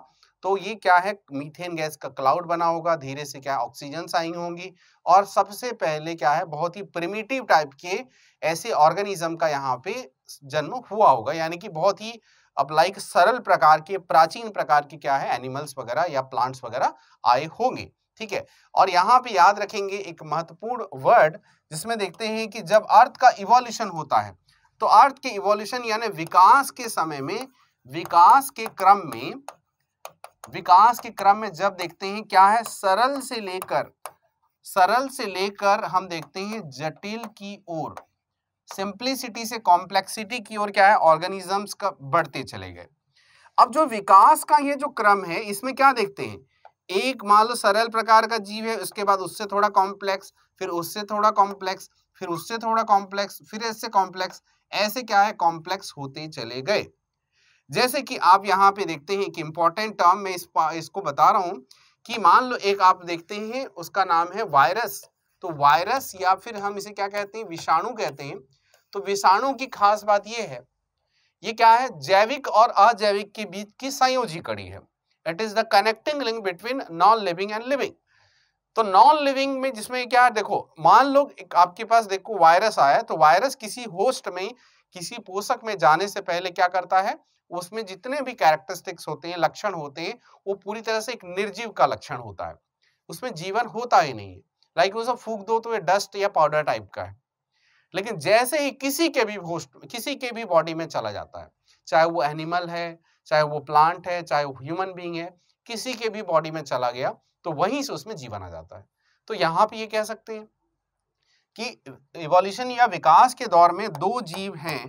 तो ये क्या है? मीथेन गैस का क्लाउड बना होगा, धीरे से क्या ऑक्सीजन आई होंगी, और सबसे पहले क्या है? बहुत ही प्रिमिटिव टाइप के ऐसे ऑर्गेनिज्म का यहाँ पे जन्म हुआ होगा, यानी कि बहुत ही अब लाइक सरल प्रकार के, प्राचीन प्रकार के क्या है? एनिमल्स वगैरह या प्लांट्स वगैरह आए होंगे। ठीक है, और यहाँ पे याद रखेंगे एक महत्वपूर्ण वर्ड, जिसमें देखते हैं कि जब अर्थ का इवोल्यूशन होता है, तो अर्थ के इवोल्यूशन यानी विकास के समय में, विकास के क्रम में जब देखते हैं क्या है? सरल से लेकर हम देखते हैं जटिल की ओर, सिंप्लिसिटी से कॉम्प्लेक्सिटी की ओर क्या है? ऑर्गेनिजम्स का बढ़ते चले गए। अब जो विकास का ये जो क्रम है, इसमें क्या देखते हैं? एक मान लो सरल प्रकार का जीव है, उसके बाद उससे थोड़ा कॉम्प्लेक्स, फिर उससे थोड़ा कॉम्प्लेक्स, फिर उससे थोड़ा कॉम्प्लेक्स, फिर इससे कॉम्प्लेक्स, ऐसे क्या है? कॉम्प्लेक्स होते चले गए। जैसे कि आप यहाँ पे देखते हैं कि इंपॉर्टेंट टर्म में इसको बता रहा हूं कि मान लो एक आप देखते हैं, उसका नाम है वायरस। तो वायरस या फिर हम इसे क्या कहते हैं? विषाणु कहते हैं। तो विषाणु की खास बात यह है, ये क्या है? जैविक और अजैविक के बीच की संयोजी कड़ी है। It is the connecting link between non living and living. तो नॉन लिविंग में जिसमें क्या है? देखो, मान लो आपके पास देखो वायरस आया, तो वायरस किसी होस्ट में, किसी पोषक में जाने से पहले क्या करता है? उसमें जितने भी कैरेक्टरिस्टिक्स होते हैं, लक्षण होते हैं, वो पूरी तरह से एक निर्जीव का लक्षण होता है, उसमें जीवन होता ही नहीं है। लाइक उसे फूंक दो तो ये डस्ट या पाउडर टाइप का है। लेकिन जैसे ही किसी के भी बॉडी में चला जाता है, चाहे वो एनिमल है, चाहे वो प्लांट है, चाहे वो ह्यूमन बीइंग है, किसी के भी बॉडी में चला गया तो वहीं से उसमें जीवन आ जाता है। तो यहाँ पे ये कह सकते हैं कि इवोल्यूशन या विकास के दौर में दो जीव हैं,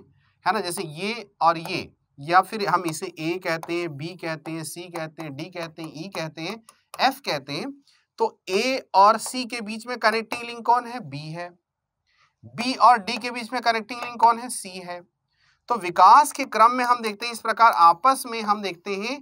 है ना, जैसे ये और ये, या फिर हम इसे ए कहते हैं, बी कहते हैं, सी कहते हैं, डी कहते हैं, ई कहते हैं, एफ कहते हैं। तो ए और सी के बीच में कनेक्टिंग लिंक कौन है? बी है। बी और डी के बीच में कनेक्टिंग लिंक कौन है? सी है। तो विकास के क्रम में हम देखते हैं इस प्रकार आपस में हम देखते हैं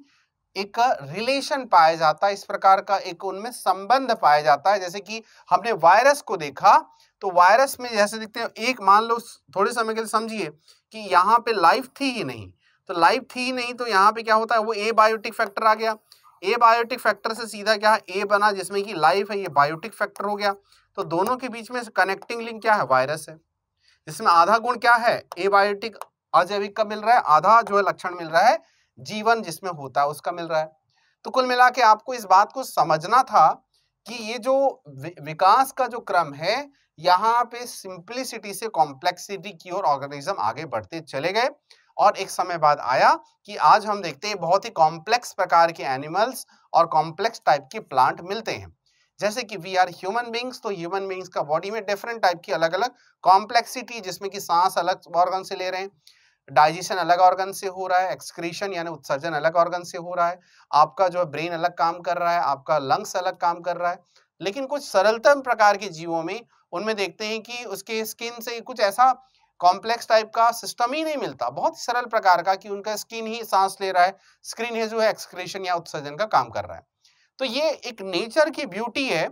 एक रिलेशन पाया जाता है, इस प्रकार का एक उनमें संबंध पाया जाता है। जैसे कि हमने वायरस को देखा, तो वायरस में जैसे देखते हैं, एक मान लो थोड़े समय के लिए समझिए कि यहाँ पे लाइफ थी ही नहीं, तो लाइफ थी ही नहीं, तो यहाँ पे क्या होता है, वो ए बायोटिक फैक्टर आ गया। ए बायोटिक फैक्टर से सीधा क्या है, ए बना जिसमें कि लाइफ है, ये बायोटिक फैक्टर हो गया। तो दोनों के बीच में कनेक्टिंग लिंक क्या है? वायरस है। जिसमें आधा गुण क्या है? ए बायोटिक अजैविक का मिल रहा है, आधा जो है लक्षण मिल रहा है जीवन जिसमें होता है उसका मिल रहा है। तो कुल मिला के आपको इस बात को समझना था कि ये जो विकास का जो क्रम है, यहाँ पे सिंप्लिसिटी से कॉम्प्लेक्सिटी की ओर ऑर्गेनिज्म आगे बढ़ते चले गए, और एक समय बाद आया कि आज हम देखते हैं बहुत ही कॉम्प्लेक्स प्रकार के एनिमल्स और कॉम्प्लेक्स टाइप के प्लांट मिलते हैं। जैसे कि वी आर ह्यूमन बींग्स, तो ह्यूमन बींग्स का बॉडी में डिफरेंट टाइप की अलग अलग कॉम्प्लेक्सिटी, जिसमें कि सांस अलग ऑर्गन से ले रहे हैं, डाइजेशन अलग ऑर्गन से हो रहा है, एक्सक्रीशन यानी उत्सर्जन अलग ऑर्गन से हो रहा है, आपका जो है ब्रेन अलग काम कर रहा है, आपका लंग्स अलग काम कर रहा है। लेकिन कुछ सरलतम प्रकार के जीवों में उनमें देखते हैं कि उसके स्किन से कुछ ऐसा कॉम्प्लेक्स टाइप का सिस्टम ही नहीं मिलता, बहुत सरल प्रकार का, कि उनका स्किन ही सांस ले रहा है, स्क्रीन है जो है एक्सक्रीशन या उत्सर्जन का काम कर रहा है। तो ये एक नेचर की ब्यूटी है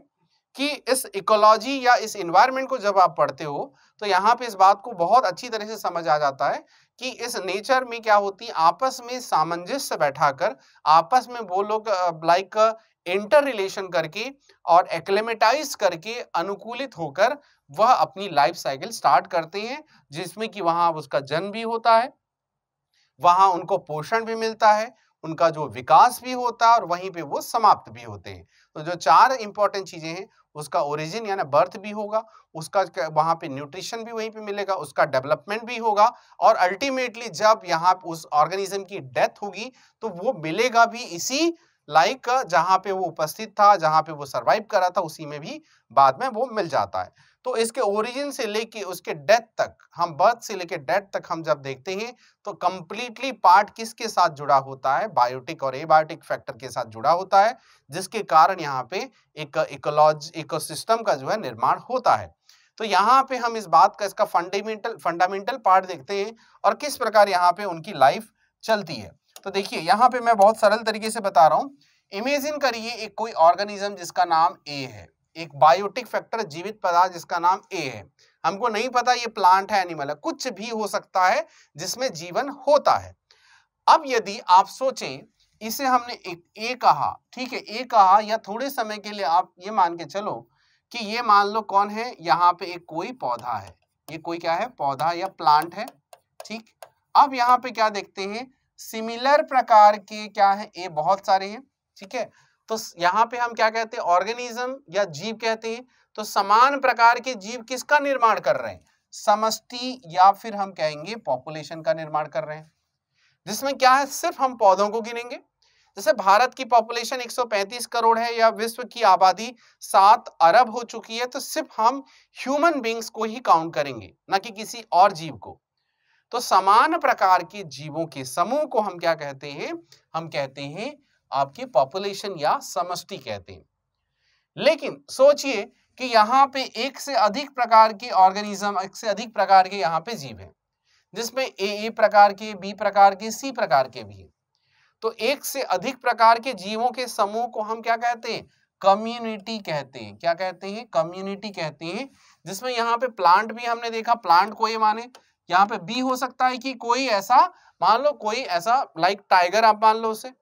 कि इस इकोलॉजी या इस इन्वायरमेंट को जब आप पढ़ते हो तो यहाँ पे इस बात को बहुत अच्छी तरह से समझ आ जाता है कि इस नेचर में क्या होती है, आपस में सामंजस्य बैठाकर, आपस में वो लोग लाइक इंटर रिलेशन करके और एक्लेमेटाइज करके अनुकूलित होकर वह अपनी लाइफ साइकिल स्टार्ट करते हैं, जिसमें कि वहां उसका जन्म भी होता है, वहां उनको पोषण भी मिलता है, उनका जो विकास भी होता है और वहीं पे वो समाप्त भी होते हैं। तो जो चार इंपॉर्टेंट चीजें हैं, उसका ओरिजिन यानी बर्थ भी होगा, उसका वहां पे न्यूट्रिशन भी वहीं पे मिलेगा, उसका डेवलपमेंट भी होगा, और अल्टीमेटली जब यहाँ उस ऑर्गेनिज्म की डेथ होगी तो वो मिलेगा भी इसी लाइक जहाँ पे वो उपस्थित था, जहाँ पे वो सर्वाइव कर रहा था, उसी में भी बाद में वो मिल जाता है। तो इसके ओरिजिन से लेके उसके डेथ तक, हम बर्थ से लेके डेथ तक हम जब देखते हैं तो कंप्लीटली पार्ट किसके साथ जुड़ा होता है? बायोटिक और एबायोटिक फैक्टर के साथ जुड़ा होता है, जिसके कारण यहाँ पे एक इकोसिस्टम का जो है निर्माण होता है। तो यहाँ पे हम इस बात का, इसका फंडामेंटल पार्ट देखते हैं और किस प्रकार यहाँ पे उनकी लाइफ चलती है। तो देखिए यहाँ पे मैं बहुत सरल तरीके से बता रहा हूँ। इमेजिन करिए एक कोई ऑर्गेनिज्म जिसका नाम ए है, एक बायोटिक फैक्टर जीवित पदार्थ जिसका नाम ए है। हमको नहीं पता ये प्लांट है, एनिमल है, कुछ भी हो सकता है जिसमें जीवन होता है। अब यदि आप सोचें, इसे हमने एक ए कहा, ठीक है, ए कहा, या थोड़े समय के लिए आप ये मान के चलो कि ये मान लो कौन है, यहाँ पे एक कोई पौधा है, ये कोई क्या है? पौधा या प्लांट है, ठीक। अब यहाँ पे क्या देखते हैं? सिमिलर प्रकार के क्या है? ए बहुत सारे हैं, ठीक है। तो यहाँ पे हम क्या कहते हैं? ऑर्गेनिज्म या जीव कहते हैं। तो समान प्रकार के जीव किसका निर्माण कर रहे हैं? समष्टि या फिर हम कहेंगे पॉपुलेशन का निर्माण कर रहे हैं, जिसमें क्या है? सिर्फ हम पौधों को गिनेंगे। जैसे भारत की पॉपुलेशन 135 करोड़ है या विश्व की आबादी 7 अरब हो चुकी है, तो सिर्फ हम ह्यूमन बींग्स को ही काउंट करेंगे, ना कि किसी और जीव को। तो समान प्रकार के जीवों के समूह को हम क्या कहते हैं? हम कहते हैं आपकी पॉपुलेशन या समष्टि कहते हैं। लेकिन सोचिए कि यहाँ पे एक से अधिक प्रकार के ऑर्गेनिज्म, एक से अधिक प्रकार के यहाँ पे जीव हैं, जिसमें ए प्रकार के, बी प्रकार के, सी प्रकार के भी हैं। तो एक से अधिक प्रकार के जीवों के समूह को हम क्या कहते हैं? कम्युनिटी कहते हैं। क्या कहते हैं? कम्युनिटी कहते हैं। जिसमें यहाँ पे प्लांट भी हमने देखा, प्लांट को ये माने, यहाँ पे बी हो सकता है कि कोई ऐसा मान लो, कोई ऐसा लाइक टाइगर आप मान लो उसे,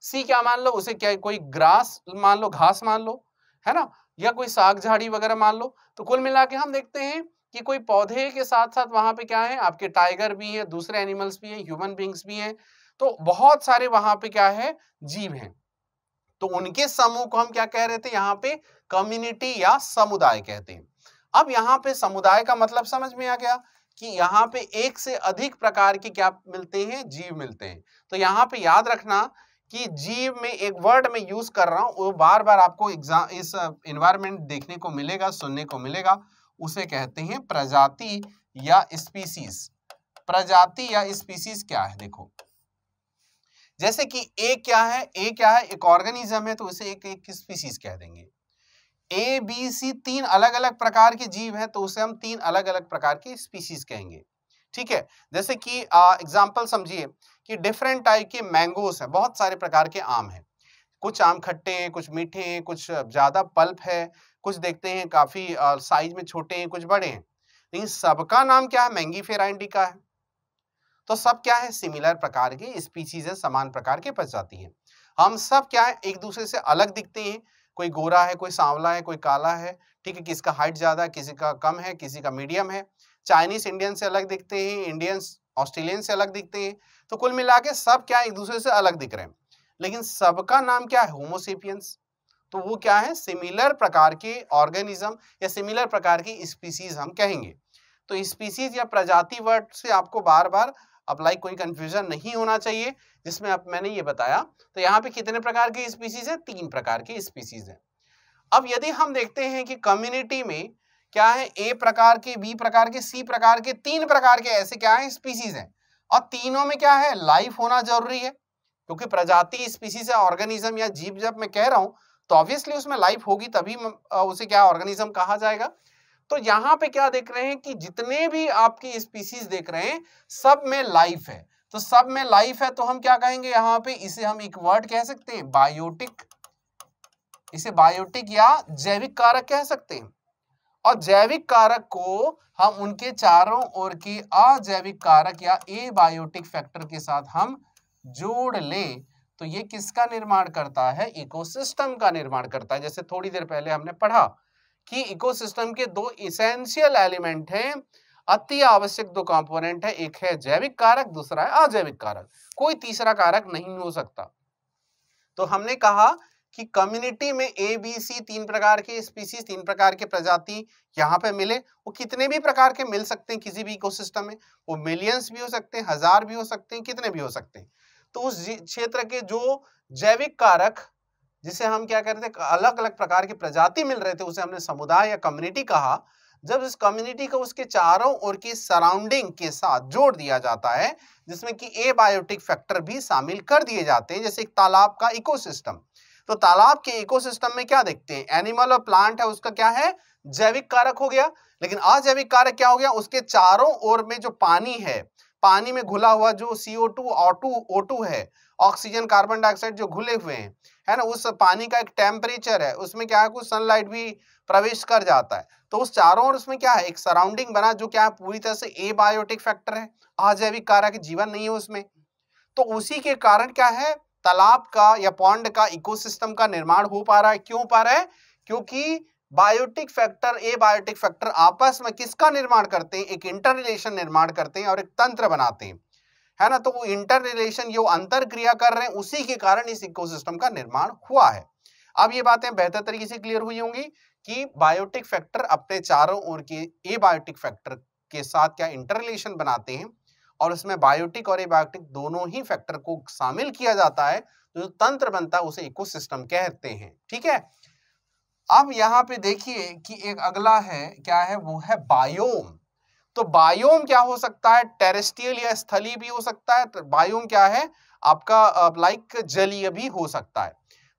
सी क्या मान लो उसे, क्या कोई ग्रास मान लो, घास मान लो, है ना, या कोई साग झाड़ी वगैरह मान लो। तो कुल मिला के हम देखते हैं कि कोई पौधे के साथ साथ वहां पे क्या है? आपके टाइगर भी है, दूसरे एनिमल्स भी है, ह्यूमन बींग्स भी हैं। तो बहुत सारे वहां पे क्या है? जीव हैं। तो उनके समूह को हम क्या कह रहे थे? यहाँ पे कम्युनिटी या समुदाय कहते हैं। अब यहाँ पे समुदाय का मतलब समझ में आ गया कि यहाँ पे एक से अधिक प्रकार के क्या मिलते हैं, जीव मिलते हैं। तो यहाँ पे याद रखना कि जीव में एक वर्ड में यूज कर रहा हूं, वो बार बार आपको एग्जाम इस एनवायरमेंट देखने को मिलेगा, सुनने को मिलेगा, उसे कहते हैं प्रजाति या स्पीसीज। प्रजाति या स्पीसीज क्या है, देखो जैसे कि एक क्या है, एक ऑर्गेनिज्म है, तो उसे एक स्पीसीज कह देंगे। ए बी सी तीन अलग अलग प्रकार के जीव हैं, तो उसे हम तीन अलग अलग प्रकार की स्पीसीज कहेंगे। ठीक है, जैसे कि एग्जांपल समझिए कि डिफरेंट टाइप के मैंगोस हैं, बहुत सारे प्रकार के आम हैं। कुछ आम खट्टे हैं, कुछ मीठे हैं, कुछ ज्यादा पल्प है, कुछ देखते हैं काफी साइज में छोटे हैं, कुछ बड़े हैं, लेकिन सबका नाम क्या है, मैंगीफेरा इंडिका है। तो सब क्या है, सिमिलर प्रकार के स्पीसीज है, समान प्रकार के प्रजाति हैं। हम सब क्या है, एक दूसरे से अलग दिखते हैं। कोई गोरा है, कोई सांवला है, कोई काला है, ठीक है, किसका हाइट ज्यादा है, किसी का कम है, किसी का मीडियम है। चाइनीज इंडियन से अलग दिखते हैं, इंडियंस ऑस्ट्रेलियन से अलग दिखते हैं। तो कुल मिला के सब क्या एक दूसरे से अलग दिख रहे हैं, लेकिन सबका नाम क्या है, होमोसेपियंस। तो वो क्या है, सिमिलर प्रकार के ऑर्गेनिज्म या सिमिलर प्रकार की स्पीसीज हम कहेंगे। तो स्पीसीज या प्रजाति वर्ड से आपको बार बार अप्लाई कोई कंफ्यूजन नहीं होना चाहिए, जिसमें अब मैंने ये बताया। तो यहाँ पे कितने प्रकार की स्पीसीज है, 3 प्रकार की स्पीसीज है। अब यदि हम देखते हैं कि कम्युनिटी में क्या है, ए प्रकार के, बी प्रकार के, सी प्रकार के, 3 प्रकार के ऐसे क्या है स्पीसीज हैं, और तीनों में क्या है, लाइफ होना जरूरी है। क्योंकि प्रजाति स्पीसीज या ऑर्गेनिज्म या जीव जब मैं कह रहा हूं, तो ऑब्वियसली उसमें लाइफ होगी, तभी उसे क्या ऑर्गेनिज्म कहा जाएगा। तो यहाँ पे क्या देख रहे हैं कि जितने भी आपकी स्पीसीज देख रहे हैं, सब में लाइफ है। तो सब में लाइफ है, तो हम क्या कहेंगे यहाँ पे, इसे हम एक वर्ड कह सकते हैं, बायोटिक। इसे बायोटिक या जैविक कारक कह सकते हैं। और जैविक कारक को हम उनके चारों ओर के अजैविक कारक या एबायोटिक फैक्टर के साथ हम जोड़ लें, तो ये किसका निर्माण करता है, इकोसिस्टम का निर्माण करता है। जैसे थोड़ी देर पहले हमने पढ़ा कि इकोसिस्टम के 2 इसेंशियल एलिमेंट हैं, अति आवश्यक 2 कंपोनेंट है, एक है जैविक कारक, दूसरा है अजैविक कारक, कोई तीसरा कारक नहीं हो सकता। तो हमने कहा कि कम्युनिटी में ए बी सी 3 प्रकार के स्पीसीज, 3 प्रकार के प्रजाति यहाँ पे मिले। वो कितने भी प्रकार के मिल सकते हैं किसी भी इकोसिस्टम में, वो मिलियंस भी हो सकते हैं, 1000 भी हो सकते हैं, कितने भी हो सकते हैं। तो उस क्षेत्र के जो जैविक कारक, जिसे हम क्या कहते थे, अलग अलग प्रकार की प्रजाति मिल रहे थे, उसे हमने समुदाय या कम्युनिटी कहा। जब इस कम्युनिटी को उसके चारों ओर की सराउंडिंग के साथ जोड़ दिया जाता है, जिसमें कि एबायोटिक फैक्टर भी शामिल कर दिए जाते हैं, जैसे एक तालाब का इकोसिस्टम। तो तालाब के इकोसिस्टम में क्या देखते हैं, एनिमल और प्लांट है, उसका क्या है, जैविक कारक हो गया। लेकिन अजैविक कारक क्या हो गया, उसके चारों ओर में जो पानी है, पानी में घुला हुआ जो CO2 O2 है, ऑक्सीजन कार्बन डाइऑक्साइड जो घुले हुए हैं, है ना, उस पानी का एक टेम्परेचर है, उसमें क्या है, कुछ सनलाइट भी प्रवेश कर जाता है। तो उस चारों ओर उसमें क्या है, एक सराउंडिंग बना, जो क्या है, पूरी तरह से एबायोटिक फैक्टर है, अजैविक कारक जीवन नहीं है उसमें। तो उसी के कारण क्या है, तालाब का या पॉन्ड का इकोसिस्टम का निर्माण हो पा रहा है। क्यों हो पा रहा है, क्योंकि बायोटिक फैक्टर, एबायोटिक फैक्टर आपस में किसका निर्माण करते हैं, एक इंटर रिलेशन निर्माण करते हैं और एक तंत्र बनाते हैं, है ना। तो वो इंटर रिलेशन, जो अंतर क्रिया कर रहे हैं, उसी के कारण इस इकोसिस्टम का निर्माण हुआ है। अब ये बातें बेहतर तरीके से क्लियर हुई होंगी कि बायोटिक फैक्टर अपने चारों ओर के एबायोटिक फैक्टर के साथ क्या इंटर रिलेशन बनाते हैं, और उसमें बायोटिक और एबायोटिक दोनों ही फैक्टर को शामिल किया जाता है, तो जो तंत्र बनता है उसे इकोसिस्टम कहते हैं। ठीक है, अब यहाँ पे देखिए कि एक अगला है, क्या है, वो है बायोम। तो बायोम क्या हो सकता है, टेरेस्ट्रियल या स्थलीय भी हो सकता है। तो बायोम क्या है आपका, लाइक जलीय भी हो सकता है।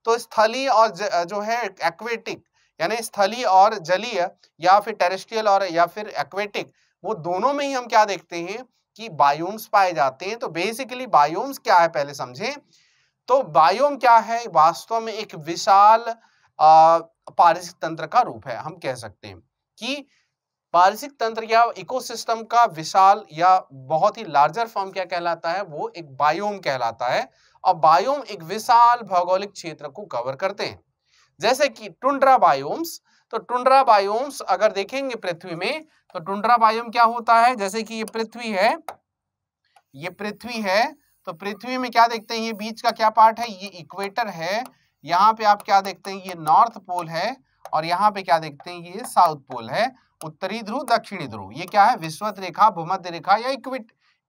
तो स्थलीय और जो है एक्वेटिक, यानी स्थलीय और जलीय, या फिर टेरेस्ट्रियल और या फिर एक्वेटिक, वो दोनों में ही हम क्या देखते हैं कि बायोम्स पाए जाते हैं। तो बेसिकली बायोम्स क्या है पहले समझें। तो बायोम क्या है, वास्तव में एक विशाल पारिस्थितिक तंत्र का रूप है। हम कह सकते हैं कि पारिस्थितिक तंत्र या इकोसिस्टम का विशाल या बहुत ही लार्जर फॉर्म क्या कहलाता है, वो एक बायोम कहलाता है। और बायोम एक विशाल भौगोलिक क्षेत्र को कवर करते हैं, जैसे कि टुंड्रा बायोम्स। तो टुंड्रा बायोम्स अगर देखेंगे पृथ्वी में, तो टुंड्रा बायोम क्या होता है, जैसे कि ये पृथ्वी है, ये पृथ्वी है, तो पृथ्वी में क्या देखते हैं, ये बीच का क्या पार्ट है, ये इक्वेटर है। यहाँ पे आप क्या देखते हैं, ये नॉर्थ पोल है, और यहाँ पे क्या देखते हैं, ये साउथ पोल है, उत्तरी ध्रुव दक्षिणी ध्रुव। ये क्या है, विषुवत रेखा, भूमध्य रेखा या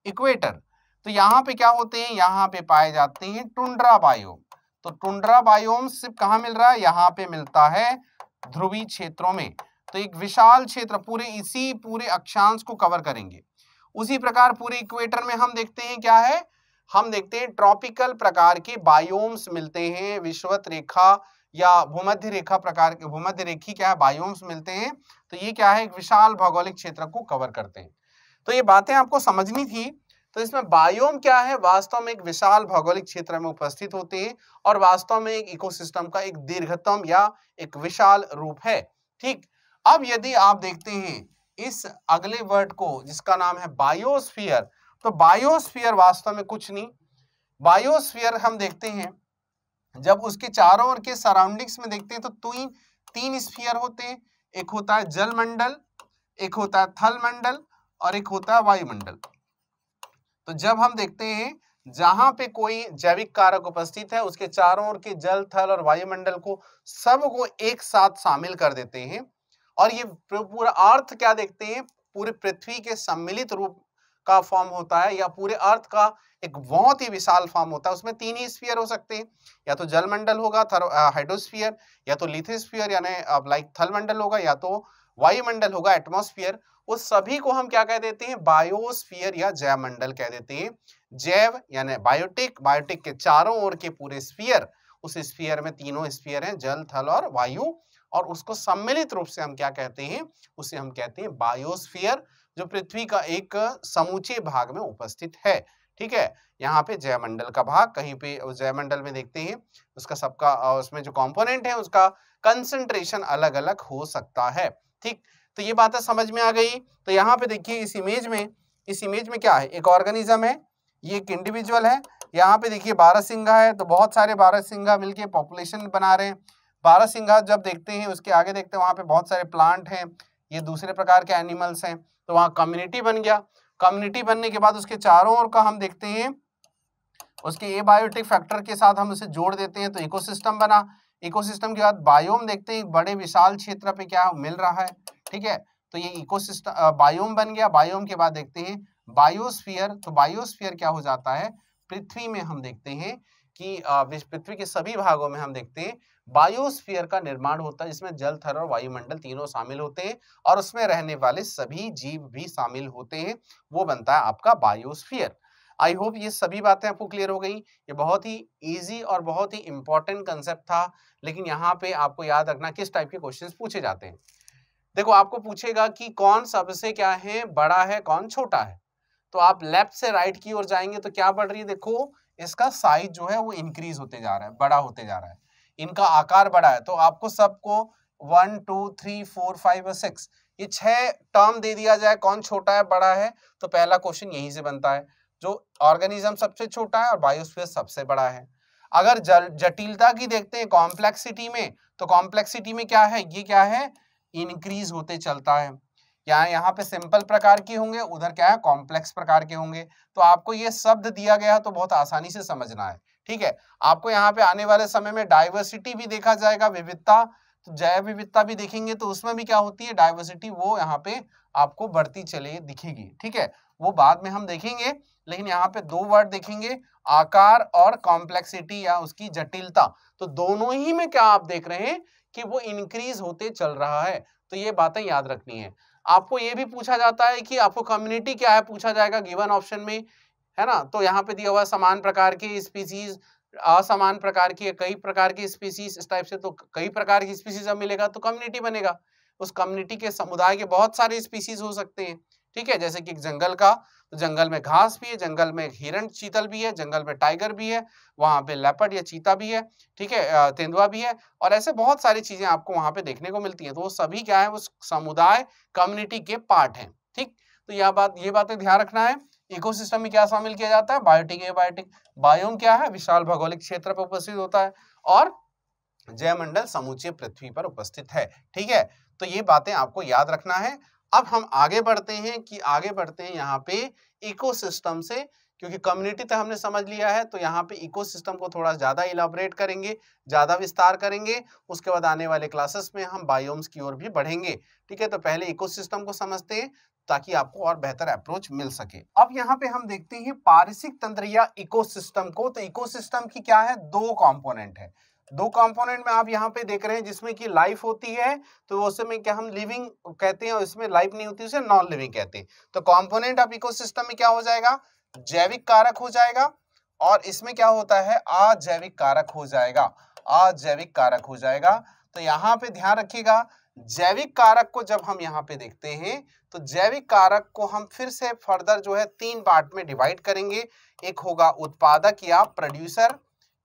इक्वेटर। तो यहाँ पे क्या होते हैं, यहाँ पे पाए जाते हैं टुंड्रा बायोम। तो टुंड्रा बायोम सिर्फ कहाँ मिल रहा है, यहाँ पे मिलता है ध्रुवीय क्षेत्रों में। तो एक विशाल क्षेत्र पूरे इसी पूरे अक्षांश को कवर करेंगे। उसी प्रकार पूरे इक्वेटर में हम देखते हैं क्या है, हम देखते हैं ट्रॉपिकल प्रकार के बायोम्स मिलते हैं, विषुवत रेखा या भूमध्य रेखा प्रकार के भूमध्य रेखी क्या है बायोम्स मिलते हैं। तो ये क्या है, एक विशाल भौगोलिक क्षेत्र को कवर करते हैं। तो ये बातें आपको समझनी थी। तो इसमें बायोम क्या है, वास्तव में एक विशाल भौगोलिक क्षेत्र में उपस्थित होते हैं और वास्तव में एक इकोसिस्टम का एक दीर्घतम या एक विशाल रूप है। ठीक, अब यदि आप देखते हैं इस अगले वर्ड को जिसका नाम है बायोस्फीयर, तो बायोस्फीयर वास्तव में कुछ नहीं, बायोस्फीयर हम देखते हैं जब उसके चारों ओर के सराउंडिंग्स में देखते हैं तो तीन स्फीयर होते हैं, एक होता है जलमंडल, एक होता है थल मंडल और एक होता है वायुमंडल। तो जब हम देखते हैं जहां पे कोई जैविक कारक उपस्थित है उसके चारों ओर के जल, थल और वायुमंडल को सबको एक साथ शामिल कर देते हैं और ये पूरा अर्थ क्या देखते हैं, पूरे पृथ्वी के सम्मिलित रूप का फॉर्म होता है या पूरे अर्थ का एक बहुत ही विशाल फॉर्म होता है। उसमें तीन ही स्फीयर हो सकते हैं, या तो जलमंडल होगा हाइड्रोस्फीयर, या तो लिथोस्फीयर यानी लाइक थलमंडल होगा, या तो वायुमंडल होगा एटमॉस्फेयर। उस सभी को हम क्या कह देते हैं, बायोस्फीयर या जैवमंडल कह देते हैं। जैव यानी बायोटिक, बायोटिक के चारों ओर के पूरे स्फीयर, उस स्फीयर में तीनों स्फीयर हैं जल, थल और वायु, और उसको सम्मिलित रूप से हम क्या कहते हैं, उसे हम कहते हैं बायोस्फीयर, जो पृथ्वी का एक समूचे भाग में उपस्थित है। ठीक है, यहाँ पे जयमंडल का भाग कहीं पे जयमंडल में देखते हैं उसका सबका उसमें जो कंपोनेंट है उसका कंसंट्रेशन अलग अलग हो सकता है। ठीक, तो ये बातें समझ में आ गई। तो यहाँ पे देखिए इस इमेज में क्या है, एक ऑर्गेनिज्म है, ये एक इंडिविजुअल है। यहाँ पे देखिए बारहसिंगा है, तो बहुत सारे बारहसिंगा मिलके पॉपुलेशन बना रहे हैं। बारहसिंगा जब देखते हैं उसके आगे देखते हैं वहाँ पे बहुत सारे प्लांट हैं, ये दूसरे प्रकार के एनिमल्स हैं, तो वहाँ कम्युनिटी बन गया। कम्युनिटी बनने के बाद उसके चारों ओर का हम देखते हैं उसके एबायोटिक फैक्टर के साथ हम उसे जोड़ देते हैं तो इकोसिस्टम बना। इकोसिस्टम के बाद बायोम देखते हैं, बड़े विशाल क्षेत्र पे क्या मिल रहा है। ठीक है, तो ये इकोसिस्टम बायोम बन गया। बायोम के बाद देखते हैं बायोस्फीयर। तो बायोस्फीयर क्या हो जाता है, पृथ्वी में हम देखते हैं कि पृथ्वी के सभी भागों में हम देखते हैं बायोस्फीयर का निर्माण होता है, जिसमें जल, थल और वायुमंडल तीनों शामिल होते हैं और उसमें रहने वाले सभी जीव भी शामिल होते हैं, वो बनता है आपका बायोस्फीयर। आई होप ये सभी बातें आपको क्लियर हो गई। ये बहुत ही इजी और बहुत ही इंपॉर्टेंट कंसेप्ट था, लेकिन यहाँ पे आपको याद रखना किस टाइप के क्वेश्चंस पूछे जाते हैं। देखो आपको पूछेगा कि कौन सबसे क्या है बड़ा है, कौन छोटा है, तो आप लेफ्ट से राइट की ओर जाएंगे तो क्या बढ़ रही है, देखो इसका साइज जो है वो इंक्रीज होते जा रहा है, बड़ा होते जा रहा है, इनका आकार बड़ा है। तो आपको सबको 1 2 3 4 5 और 6 ये 6 टर्म दे दिया जाए कौन छोटा है बड़ा है, तो पहला क्वेश्चन यहीं से बनता है, जो ऑर्गेनिज्म सबसे छोटा है और बायोस्फीयर सबसे बड़ा है। अगर जटिलता की देखते हैं कॉम्प्लेक्सिटी में, तो कॉम्प्लेक्सिटी में क्या है, ये क्या है, इंक्रीज होते चलता है। यहाँ पे सिंपल प्रकार के होंगे, उधर क्या है कॉम्प्लेक्स प्रकार के होंगे। तो आपको ये शब्द दिया गया है तो बहुत आसानी से समझना है। ठीक है, आपको यहाँ पे आने वाले समय में डाइवर्सिटी भी देखा जाएगा, विविधता, तो जैव विविधता भी देखेंगे, तो उसमें भी क्या होती है डाइवर्सिटी, वो यहाँ पे आपको बढ़ती चले दिखेगी। ठीक है, वो बाद में हम देखेंगे, लेकिन यहाँ पे दो वर्ड देखेंगे, आकार और कॉम्प्लेक्सिटी या उसकी जटिलता, तो दोनों ही में क्या आप देख रहे हैं कि वो इंक्रीज होते चल रहा है। तो ये बातें याद रखनी है। आपको ये भी पूछा जाता है कि आपको कम्युनिटी क्या है, पूछा जाएगा गिवन ऑप्शन में, है ना। तो यहाँ पे दिया हुआ समान प्रकार की स्पीसीज, असमान प्रकार की, कई प्रकार की स्पीसीज, इस टाइप से, तो कई प्रकार की स्पीसीज अब मिलेगा तो कम्युनिटी बनेगा। उस कम्युनिटी के समुदाय के बहुत सारे स्पीसीज हो सकते हैं। ठीक है, जैसे कि जंगल का, तो जंगल में घास भी है, जंगल में हिरण चीतल भी है, जंगल में टाइगर भी है, वहां पे लेपर्ड या चीता भी है, ठीक है, तेंदुआ भी है, और ऐसे बहुत सारी चीजें आपको वहां पे देखने को मिलती हैं। तो वो सभी क्या है, वो समुदाय कम्युनिटी के पार्ट हैं। ठीक, तो ये बातें ध्यान रखना है। इकोसिस्टम में क्या शामिल किया जाता है, बायोटिक, एबायोटिक। बायोम क्या है, विशाल भौगोलिक क्षेत्र पर उपस्थित होता है, और जयमंडल समूचे पृथ्वी पर उपस्थित है। ठीक है, तो ये बातें आपको याद रखना है। अब हम आगे बढ़ते हैं यहाँ पे इकोसिस्टम से, क्योंकि कम्युनिटी तो हमने समझ लिया है, तो यहाँ पे इकोसिस्टम को थोड़ा ज्यादा इलाबोरेट करेंगे, ज्यादा विस्तार करेंगे। उसके बाद आने वाले क्लासेस में हम बायोम्स की ओर भी बढ़ेंगे। ठीक है, तो पहले इकोसिस्टम को समझते हैं ताकि आपको और बेहतर अप्रोच मिल सके। अब यहाँ पे हम देखते हैं पारिस्थितिक तंत्र या इकोसिस्टम को। तो इकोसिस्टम की क्या है, दो कंपोनेंट है। दो कंपोनेंट में आप यहाँ पे देख रहे हैं जिसमें कि लाइफ होती है, तो उसमें क्या हम लिविंग कहते हैं, और इसमें लाइफ नहीं होती उसे नॉन लिविंग कहते हैं। तो कंपोनेंट ऑफ इकोसिस्टम में क्या हो जाएगा, जैविक कारक हो जाएगा, और इसमें क्या होता है, अजैविक कारक हो जाएगा, अजैविक कारक हो जाएगा। तो यहाँ पे ध्यान रखिएगा, जैविक कारक को जब हम यहाँ पे देखते हैं तो जैविक कारक को हम फिर से फर्दर जो है तीन पार्ट में डिवाइड करेंगे। एक होगा उत्पादक या प्रोड्यूसर,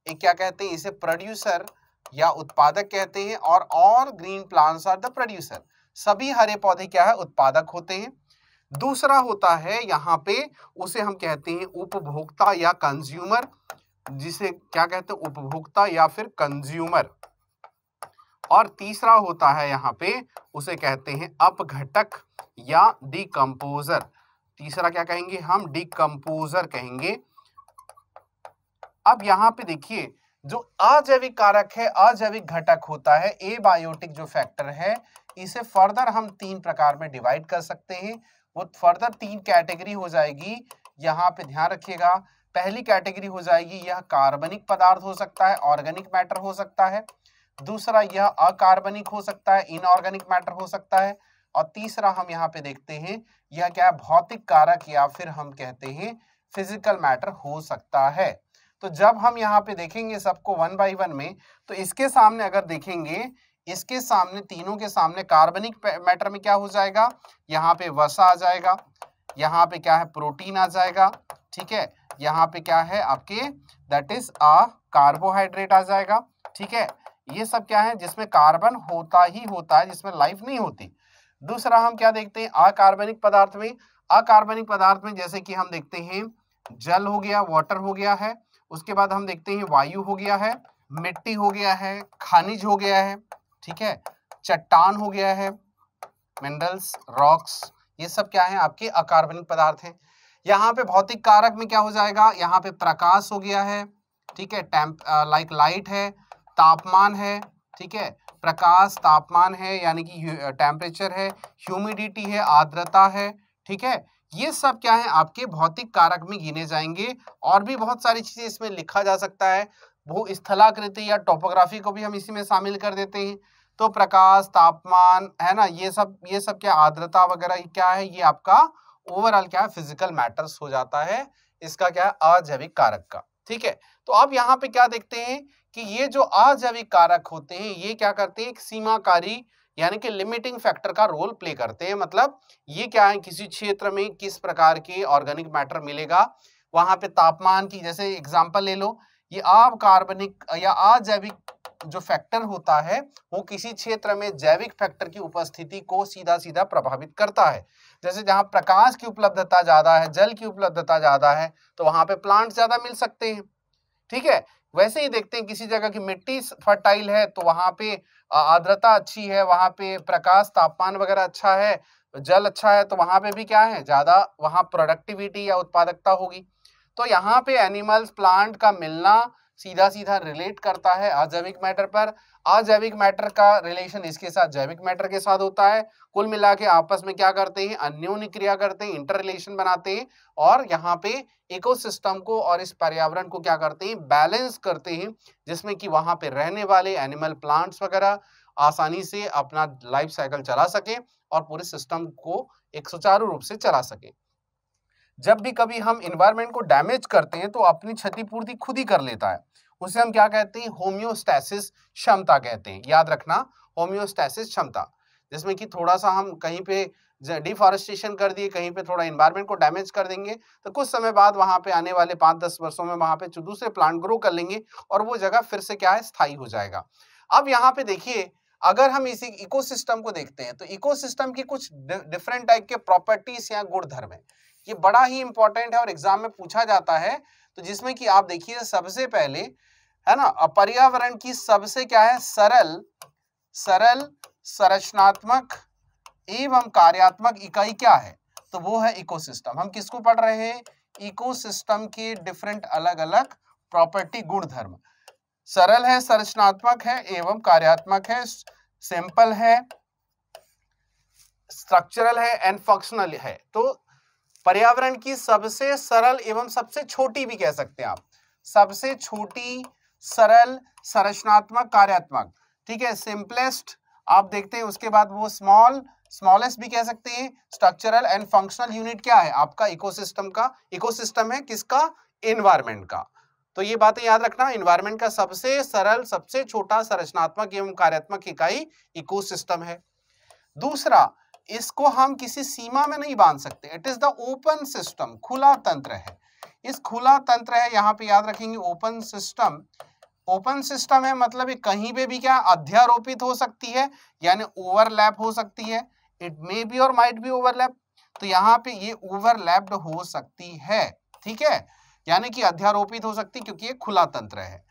एक क्या कहते हैं इसे, प्रोड्यूसर या उत्पादक कहते हैं, और green plants are the producer, सभी हरे पौधे क्या है, उत्पादक होते हैं। दूसरा होता है यहाँ पे, उसे हम कहते हैं उपभोक्ता या कंज्यूमर, जिसे क्या कहते हैं, उपभोक्ता या फिर कंज्यूमर। और तीसरा होता है यहाँ पे, उसे कहते हैं अपघटक या डिकम्पोजर। तीसरा क्या कहेंगे हम, डिकम्पोजर कहेंगे। अब यहाँ पे देखिए, जो अजैविक कारक है, अजैविक घटक होता है, एबायोटिक जो फैक्टर है, इसे फर्दर हम तीन प्रकार में डिवाइड कर सकते हैं। वो फर्दर तीन कैटेगरी हो जाएगी। यहाँ पे ध्यान रखिएगा, पहली कैटेगरी हो जाएगी, यह कार्बनिक पदार्थ हो सकता है, ऑर्गेनिक मैटर हो सकता है। दूसरा यह अकार्बनिक हो सकता है, इनऑर्गेनिक मैटर हो सकता है। और तीसरा हम यहाँ पे देखते हैं, यह क्या है, भौतिक कारक या फिर हम कहते हैं फिजिकल मैटर हो सकता है। तो जब हम यहाँ पे देखेंगे सबको वन बाय वन में, तो इसके सामने अगर देखेंगे, इसके सामने, तीनों के सामने कार्बनिक मैटर में क्या हो जाएगा, यहाँ पे वसा आ जाएगा, यहाँ पे क्या है, प्रोटीन आ जाएगा। ठीक है, यहाँ पे क्या है आपके, दैट इज अ कार्बोहाइड्रेट आ जाएगा। ठीक है, ये सब क्या है, जिसमें कार्बन होता ही होता है, जिसमें लाइफ नहीं होती। दूसरा हम क्या देखते हैं, अकार्बनिक पदार्थ में, अकार्बनिक पदार्थ में जैसे कि हम देखते हैं जल हो गया, वाटर हो गया है। उसके बाद हम देखते हैं वायु हो गया है, मिट्टी हो गया है, खनिज हो गया है। ठीक है, चट्टान हो गया है, मिनरल्स, रॉक्स, ये सब क्या है आपके अकार्बनिक पदार्थ हैं। यहाँ पे भौतिक कारक में क्या हो जाएगा, यहाँ पे प्रकाश हो गया है। ठीक है, लाइक लाइट है, तापमान है। ठीक है, प्रकाश, तापमान है, यानी कि टेम्परेचर है, ह्यूमिडिटी है, आर्द्रता है। ठीक है, ये सब क्या है आपके भौतिक कारक में गिने जाएंगे। और भी बहुत सारी चीजें इसमें लिखा जा सकता है, भूस्थलाकृति या टोपोग्राफी को भी हम इसी में शामिल कर देते हैं। तो प्रकाश, तापमान है ना, ये सब क्या, आर्द्रता वगैरह क्या है, ये आपका ओवरऑल क्या है, फिजिकल मैटर्स हो जाता है, इसका क्या है, अजैविक कारक का। ठीक है, तो अब यहाँ पे क्या देखते हैं कि ये जो अजैविक कारक होते हैं, ये क्या करते हैं, एक सीमाकारी यानी कि लिमिटिंग फैक्टर का रोल प्ले करते हैं। मतलब ये क्या है, किसी क्षेत्र में किस प्रकार के ऑर्गेनिक मैटर मिलेगा, वहां पे तापमान की, जैसे एग्जांपल ले लो, ये अकार्बनिक या अजैविक जो फैक्टर होता है, वो किसी क्षेत्र में जैविक फैक्टर की उपस्थिति को सीधा सीधा प्रभावित करता है। जैसे जहां प्रकाश की उपलब्धता ज्यादा है, जल की उपलब्धता ज्यादा है, तो वहां पे प्लांट ज्यादा मिल सकते हैं। ठीक है, वैसे ही देखते हैं किसी जगह की मिट्टी फर्टाइल है, तो वहां पे आर्द्रता अच्छी है, वहां पे प्रकाश, तापमान वगैरह अच्छा है, जल अच्छा है, तो वहां पे भी क्या है, ज्यादा वहां प्रोडक्टिविटी या उत्पादकता होगी। तो यहाँ पे एनिमल्स, प्लांट का मिलना सीधा सीधा रिलेट करता है अजैविक मैटर पर। अजैविक मैटर का रिलेशन इसके साथ जैविक मैटर के साथ होता है। कुल मिला के आपस में क्या करते हैं, अन्योन्य क्रिया करते हैं, इंटर रिलेशन बनाते हैं, और यहाँ पे इकोसिस्टम को और इस पर्यावरण को क्या करते हैं, बैलेंस करते हैं, जिसमें कि वहां पे रहने वाले एनिमल, प्लांट्स वगैरह आसानी से अपना लाइफ साइकिल चला सके और पूरे सिस्टम को एक सुचारू रूप से चला सके। जब भी कभी हम इन्वायरमेंट को डैमेज करते हैं तो अपनी क्षतिपूर्ति खुद ही कर लेता है, उसे हम क्या कहते हैं, होम्योस्टैसिस क्षमता कहते हैं। याद रखना, होम्योस्टैसिस क्षमता, जिसमें कि थोड़ा सा हम कहीं पे डिफॉरेस्टेशन कर दिए, कहीं पे थोड़ा इन्वायरमेंट को डैमेज कर देंगे, तो कुछ समय बाद वहां पे आने वाले 5-10 वर्षों में वहां पे दूसरे प्लांट ग्रो कर लेंगे और वो जगह फिर से क्या है, स्थायी हो जाएगा। अब यहाँ पे देखिए, अगर हम इसी इकोसिस्टम को देखते हैं तो इकोसिस्टम की कुछ डिफरेंट टाइप के प्रॉपर्टीज या गुणधर्म है, ये बड़ा ही इंपॉर्टेंट है और एग्जाम में पूछा जाता है। तो जिसमें कि आप देखिए, सबसे पहले है ना, पर्यावरण की सबसे क्या है, सरल संरचनात्मक एवं कार्यात्मक इकाई क्या है, तो वो है इकोसिस्टम। हम किसको पढ़ रहे हैं, इकोसिस्टम के डिफरेंट अलग अलग प्रॉपर्टी, गुण धर्म। सरल है, संरचनात्मक है एवं कार्यात्मक है, सिंपल है, स्ट्रक्चरल है एंड फंक्शनल है। तो पर्यावरण की सबसे सरल एवं सबसे छोटी भी कह सकते हैं आप, सबसे छोटी, सरल, संरचनात्मक, कार्यात्मक, ठीक है, सिंपलेस्ट आप देखते हैं। उसके बाद वो स्मॉलेस्ट भी कह सकते हैं, स्ट्रक्चरल एंड फंक्शनल यूनिट क्या है आपका, इकोसिस्टम का। इकोसिस्टम है किसका, एनवायरनमेंट का। तो ये बातें याद रखना, एनवायरनमेंट का सबसे सरल, सबसे छोटा, संरचनात्मक एवं कार्यात्मक इकाई इकोसिस्टम है। दूसरा, इसको हम किसी सीमा में नहीं बांध सकते, it is the open system, खुला तंत्र है। इस खुला तंत्र है, यहाँ पे याद रखेंगे ओपन सिस्टम। ओपन सिस्टम है मतलब ये कहीं पे भी क्या अध्यारोपित हो सकती है, यानी ओवरलैप हो सकती है। इट मे बी और माइट बी ओवरलैप, तो यहाँ पे ये ओवरलैप्ड हो सकती है, ठीक है, यानी कि अध्यारोपित हो सकती है क्योंकि ये खुला तंत्र है।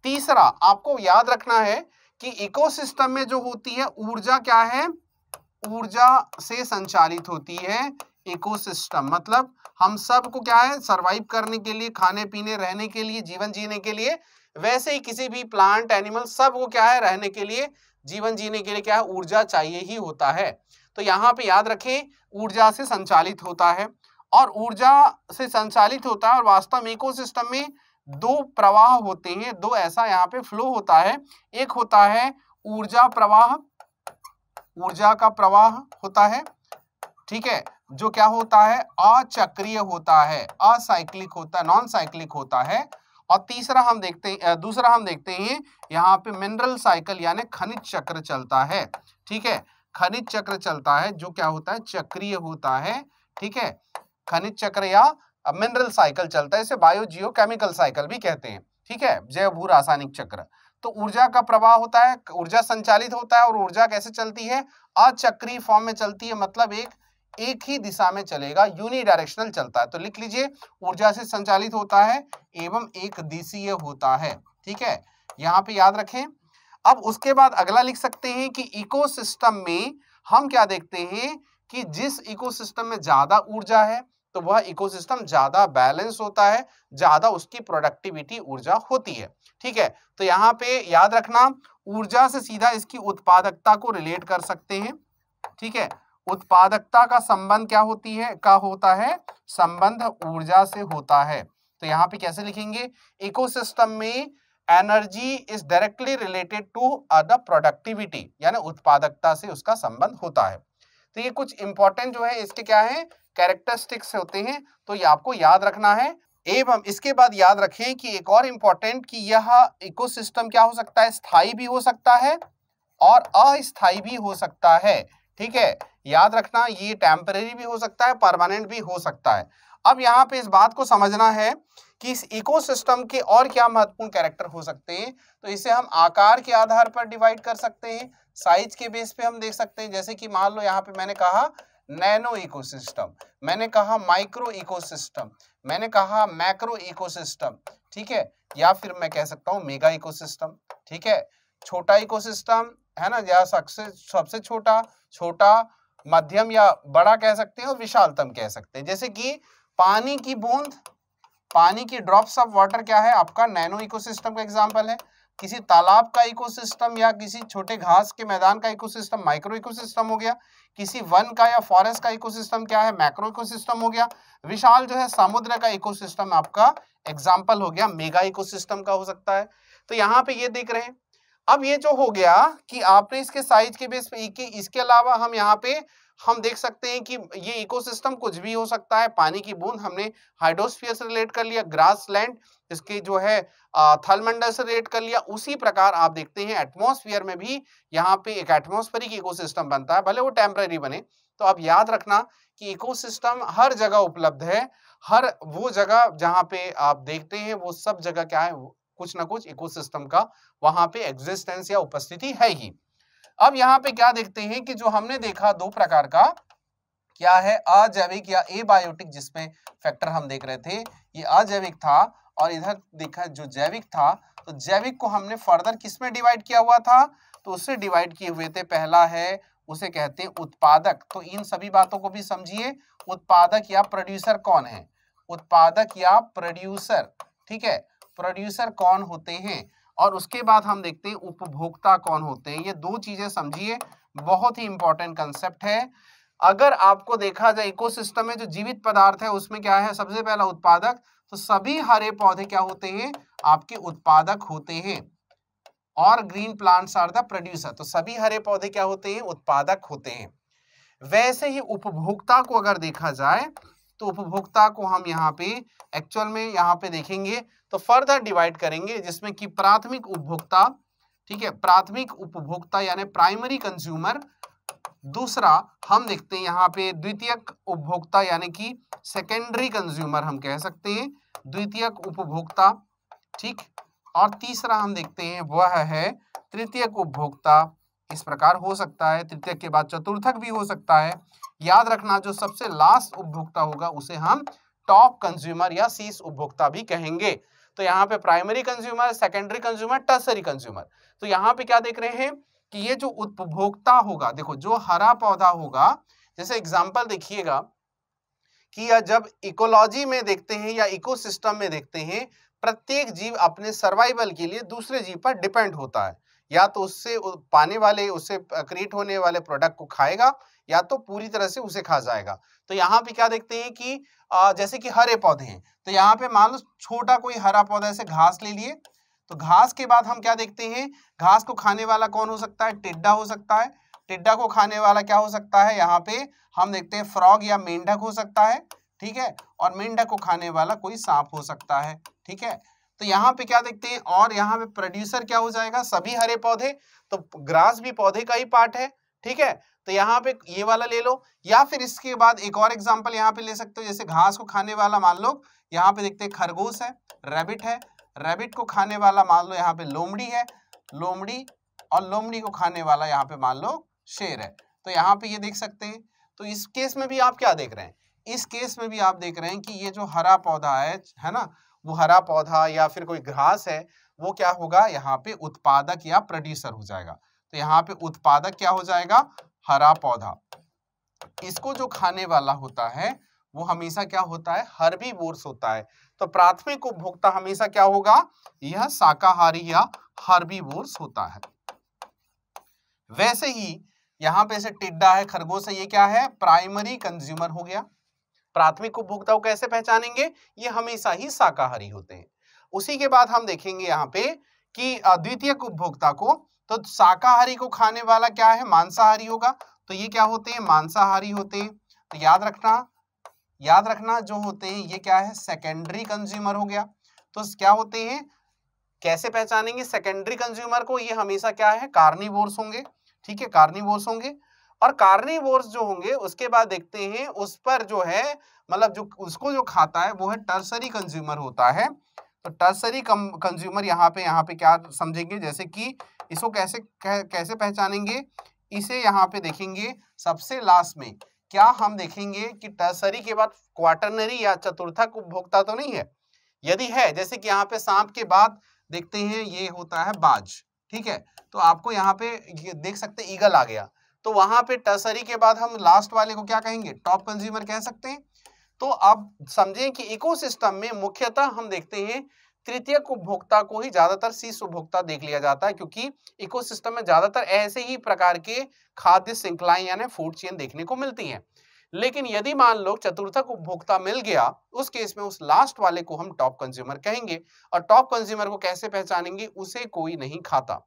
तीसरा, आपको याद रखना है कि इकोसिस्टम में जो होती है ऊर्जा क्या है, ऊर्जा से संचालित होती है इकोसिस्टम। मतलब हम सब को क्या है, सरवाइव करने के लिए, खाने पीने, रहने के लिए, जीवन जीने के लिए, वैसे ही किसी भी प्लांट, एनिमल, सब को क्या है, रहने के लिए, जीवन जीने के लिए क्या है, ऊर्जा चाहिए ही होता है। तो यहाँ पे याद रखें, ऊर्जा से संचालित होता है, और ऊर्जा से संचालित होता है। और वास्तव में इकोसिस्टम में दो प्रवाह होते हैं, दो ऐसा यहाँ पे फ्लो होता है। एक होता है ऊर्जा प्रवाह, ऊर्जा का प्रवाह होता है, ठीक है, जो क्या होता है, अचक्रीय होता है, असाइक्लिक होता है, नॉन साइक्लिक होता है। और तीसरा हम देखते हैं, दूसरा हम देखते हैं यहाँ पे मिनरल साइकिल यानी खनिज चक्र चलता है, ठीक है, खनिज चक्र चलता है जो क्या होता है, चक्रीय होता है, ठीक है, खनिज चक्र या मिनरल साइकिल चलता है, इसे बायो जियो केमिकल साइकिल भी कहते हैं, ठीक है, जैव भू रासायनिक चक्र। तो ऊर्जा का प्रवाह होता है, ऊर्जा संचालित होता है, और ऊर्जा कैसे चलती है, अचक्रीय फॉर्म में चलती है, मतलब एक ही दिशा में चलेगा, यूनिडायरेक्शनल चलता है। तो लिख लीजिए, ऊर्जा से संचालित होता है एवं एक दिशीय होता है, ठीक है, यहाँ पे याद रखें। अब उसके बाद अगला लिख सकते हैं कि इकोसिस्टम में हम क्या देखते हैं कि जिस इकोसिस्टम में ज्यादा ऊर्जा है तो वह इकोसिस्टम ज्यादा बैलेंस होता है, ज्यादा उसकी प्रोडक्टिविटी ऊर्जा होती है, ठीक है। तो यहाँ पे याद रखना, ऊर्जा से सीधा इसकी उत्पादकता को रिलेट कर सकते हैं, ठीक है, उत्पादकता का संबंध क्या होता है, संबंध ऊर्जा से होता है। तो यहाँ पे कैसे लिखेंगे, इकोसिस्टम में energy is directly related to the productivity, यानी उत्पादकता से उसका संबंध होता है। तो ये कुछ इंपॉर्टेंट जो है इसके क्या है, कैरेक्टरिस्टिक्स होते हैं, तो ये आपको याद रखना है। एवं इसके बाद याद रखें कि एक और इंपॉर्टेंट कि यह इकोसिस्टम क्या हो सकता है, स्थायी भी हो सकता है और अस्थायी भी हो सकता है, ठीक है, याद रखना, ये टेम्परेरी भी हो सकता है, परमानेंट भी हो सकता है। अब यहाँ पे इस बात को समझना है कि इस इकोसिस्टम के और क्या महत्वपूर्ण कैरेक्टर हो सकते हैं। तो इसे हम आकार के आधार पर डिवाइड कर सकते हैं, साइज के बेस पे हम देख सकते हैं, जैसे कि मान लो यहाँ पे मैंने कहा नैनो इकोसिस्टम, मैंने कहा माइक्रो इकोसिस्टम, मैंने कहा मैक्रो इकोसिस्टम, ठीक है, या फिर मैं कह सकता हूँ मेगा इकोसिस्टम, ठीक है, छोटा इकोसिस्टम है ना, या सबसे छोटा, छोटा, मध्यम या बड़ा कह सकते हैं, और विशालतम कह सकते हैं। जैसे कि पानी की बूंद, पानी की ड्रॉप्स ऑफ वाटर क्या है आपका, नैनो इकोसिस्टम का एग्जांपल है। किसी तालाब का इकोसिस्टम या किसी छोटे घास के मैदान का इकोसिस्टम माइक्रो इकोसिस्टम हो गया। किसी वन का या फॉरेस्ट का इकोसिस्टम क्या है, मैक्रो इकोसिस्टम हो गया। विशाल जो है समुद्र का इकोसिस्टम आपका एग्जाम्पल हो गया, मेगा इकोसिस्टम का हो सकता है। तो यहाँ पे ये देख रहे हैं। अब ये जो हो गया कि आपने इसके साइज के बेस पे, इसके अलावा हम यहाँ पे हम देख सकते हैं कि ये इकोसिस्टम कुछ भी हो सकता है। पानी की बूंद हमने हाइड्रोस्फीयर से रिलेट कर लिया, ग्रासलैंड इसके जो है थलमंडल से रिलेट कर लिया। उसी प्रकार आप देखते हैं एटमॉस्फेयर में भी यहाँ पे एक एटमॉस्फेरिक इकोसिस्टम बनता है, भले वो टेम्पररी बने। तो अब याद रखना कि इकोसिस्टम हर जगह उपलब्ध है, हर वो जगह जहाँ पे आप देखते हैं वो सब जगह क्या है, कुछ ना कुछ इकोसिस्टम का वहां पे एग्जिस्टेंस या उपस्थिति है ही। अब यहाँ पे क्या देखते हैं कि जो हमने देखा दो प्रकार का, क्या है, अजैविक या एबायोटिक, जिसमें फैक्टर हम देख रहे थे ये अजैविक था, और इधर देखा जो जैविक था। तो जैविक को हमने फर्दर किस में डिवाइड किया हुआ था, तो उससे डिवाइड किए हुए थे, पहला है उसे कहते हैं उत्पादक। तो इन सभी बातों को भी समझिए, उत्पादक या प्रोड्यूसर कौन है, उत्पादक या प्रोड्यूसर, ठीक है, प्रोड्यूसर कौन होते हैं। और उसके बाद हम देखते हैं उपभोक्ता कौन होते हैं। ये दो चीजें समझिए, बहुत ही इंपॉर्टेंट कंसेप्ट है। अगर आपको देखा जाए इकोसिस्टम में जो जीवित पदार्थ है उसमें क्या है, सबसे पहला उत्पादक, तो सभी हरे पौधे क्या होते हैं, आपके उत्पादक होते हैं, और green plants are the producer, तो सभी हरे पौधे क्या होते हैं, उत्पादक होते हैं। वैसे ही उपभोक्ता को अगर देखा जाए तो उपभोक्ता को हम यहाँ पे एक्चुअल में यहाँ पे देखेंगे तो फर्दर डिवाइड करेंगे, जिसमें कि प्राथमिक उपभोक्ता, ठीक है, प्राथमिक उपभोक्ता यानी प्राइमरी कंज्यूमर। दूसरा हम देखते हैं यहाँ पे द्वितीयक उपभोक्ता यानी कि सेकेंडरी कंज्यूमर हम कह सकते हैं, द्वितीयक उपभोक्ता, ठीक। और तीसरा हम देखते हैं वह है तृतीयक उपभोक्ता। इस प्रकार हो सकता है, तृतीयक के बाद चतुर्थक भी हो सकता है। याद रखना जो सबसे लास्ट उपभोक्ता होगा उसे हम टॉप कंज्यूमर या शीर्ष उपभोक्ता भी कहेंगे। तो यहाँ पे primary consumer, secondary consumer, tertiary consumer. तो यहाँ पे क्या देख रहे हैं कि ये जो उपभोक्ता होगा, देखो जो हरा पौधा होगा, जैसे एग्जांपल देखिएगा कि जब इकोलॉजी में देखते हैं या इकोसिस्टम में देखते हैं, प्रत्येक जीव अपने सर्वाइवल के लिए दूसरे जीव पर डिपेंड होता है, या तो उससे पाने वाले, उससे क्रिएट होने वाले प्रोडक्ट को खाएगा, या तो पूरी तरह से उसे खा जाएगा। तो यहाँ पे क्या देखते हैं कि जैसे कि हरे पौधे हैं, तो यहाँ पे मान लो छोटा कोई हरा पौधा ऐसे घास ले लिए, तो घास के बाद हम क्या देखते हैं, घास को खाने वाला कौन हो सकता है, टिड्डा हो सकता है। टिड्डा को खाने वाला क्या हो सकता है, यहाँ पे हम देखते हैं फ्रॉग या मेंढक हो सकता है, ठीक है। और मेंढक को खाने वाला कोई सांप हो सकता है, ठीक है। तो यहाँ पे क्या देखते हैं, और यहाँ पे प्रोड्यूसर क्या हो जाएगा, सभी हरे पौधे, तो ग्रास भी पौधे का ही पार्ट है, ठीक है। तो यहाँ पे ये वाला ले लो, या फिर इसके बाद एक और एग्जांपल यहाँ पे ले सकते हो, जैसे घास को खाने वाला मान लो यहाँ पे देखते हैं खरगोश है, रैबिट है, रैबिट को खाने वाला मान लो यहाँ पे लोमड़ी है, लोमड़ी, और लोमड़ी को खाने वाला यहाँ पे मान लो शेर है। तो यहाँ पे ये देख सकते हैं। तो इस केस में भी आप क्या देख रहे हैं, इस केस में भी आप देख रहे हैं कि ये जो हरा पौधा है ना, वो हरा पौधा या फिर कोई घास है, वो क्या होगा, यहाँ पे उत्पादक या प्रोड्यूसर हो जाएगा। तो यहाँ पे उत्पादक क्या हो जाएगा, हरा पौधा। इसको जो खाने वाला होता है वो हमेशा क्या होता है, हर्बीवोर्स होता है। तो प्राथमिक उपभोक्ता हमेशा क्या होगा, यह शाकाहारी या हर्बीवोर्स होता है। वैसे ही यहाँ पे से टिड्डा है, खरगोश है, ये क्या है, प्राइमरी कंज्यूमर हो गया। प्राथमिक उपभोक्ता को कैसे पहचानेंगे, ये हमेशा ही शाकाहारी होते हैं। उसी के बाद हम देखेंगे यहाँ पे कि द्वितीयक उपभोक्ता को, तो शाकाहारी को खाने वाला क्या है, मांसाहारी होगा। तो ये क्या होते हैं, मांसाहारी होते हैं। तो याद रखना जो होते हैं ये क्या है, सेकेंडरी कंज्यूमर हो गया। तो क्या होते हैं, कैसे पहचानेंगे सेकेंडरी कंज्यूमर को, ये हमेशा क्या है, कार्निवोर्स होंगे, ठीक है, कार्निवोर्स होंगे। और कार्निवोर्स जो होंगे उसके बाद देखते हैं उस पर जो है, मतलब जो उसको जो खाता है वो है टर्सरी कंज्यूमर होता है। तो टर्सरी कंज्यूमर यहाँ पे क्या समझेंगे, जैसे कि इसको कैसे पहचानेंगे, इसे यहाँ पे देखेंगे सबसे लास्ट में, क्या हम देखेंगे कि टर्सरी के बाद क्वाटरनरी या चतुर्थक उपभोक्ता तो नहीं है। यदि है, जैसे कि यहाँ पे सांप के बाद देखते हैं ये होता है बाज, ठीक है। तो आपको यहाँ पे देख सकते हैं ईगल आ गया, तो वहां पे टर्सरी के बाद हम लास्ट वाले को क्या कहेंगे, टॉप कंज्यूमर कह सकते हैं। तो अब समझें कि इकोसिस्टम में मुख्यतः हम देखते हैं तृतीयक उपभोक्ता को ही ज्यादातर शीर्ष उपभोक्ता देख लिया जाता है, क्योंकि इकोसिस्टम में ज्यादातर ऐसे ही प्रकार के खाद्य श्रृंखलाएं यानी फूड चेन देखने को मिलती हैं। लेकिन यदि मान लो चतुर्थक उपभोक्ता मिल गया, उस केस में उस लास्ट वाले को हम टॉप कंज्यूमर कहेंगे। और टॉप कंज्यूमर को कैसे पहचानेंगे, उसे कोई नहीं खाता।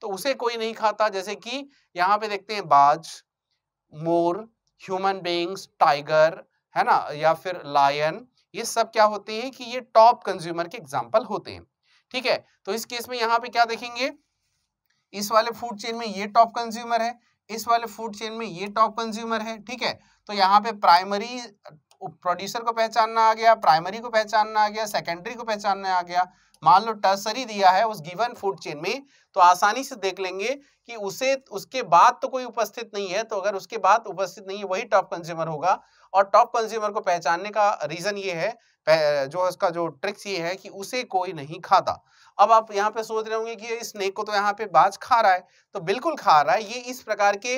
तो उसे कोई नहीं खाता, जैसे कि यहाँ पे देखते हैं बाज, मोर, ह्यूमन बीइंग्स, टाइगर, है ना, या फिर लायन, ये सब क्या होते हैं कि ये टॉप कंज्यूमर के एग्जांपल होते हैं, ठीक है। तो इस केस में यहाँ पे क्या देखेंगे, इस वाले फूड चेन में ये टॉप कंज्यूमर है, इस वाले फूड चेन में ये टॉप कंज्यूमर है, ठीक है। तो यहाँ पे प्राइमरी प्रोड्यूसर को पहचानना आ गया, प्राइमरी को पहचानना आ गया, सेकेंडरी को पहचानना आ गया। मान लो टर्सरी दिया है उस गिवन फूड चेन में, तो आसानी से देख लेंगे कि उसे उसके बाद तो कोई उपस्थित नहीं है, तो अगर उसके बाद उपस्थित नहीं है वही टॉप कंज्यूमर होगा। और टॉप कंज्यूमर को पहचानने का रीजन ये है, जो इसका जो ट्रिक्स ये है कि उसे कोई नहीं खाता। अब आप यहाँ पे सोच रहे होंगे कि ये स्नेक को तो यहाँ पे बाज खा रहा है, तो बिल्कुल खा रहा है। ये इस प्रकार के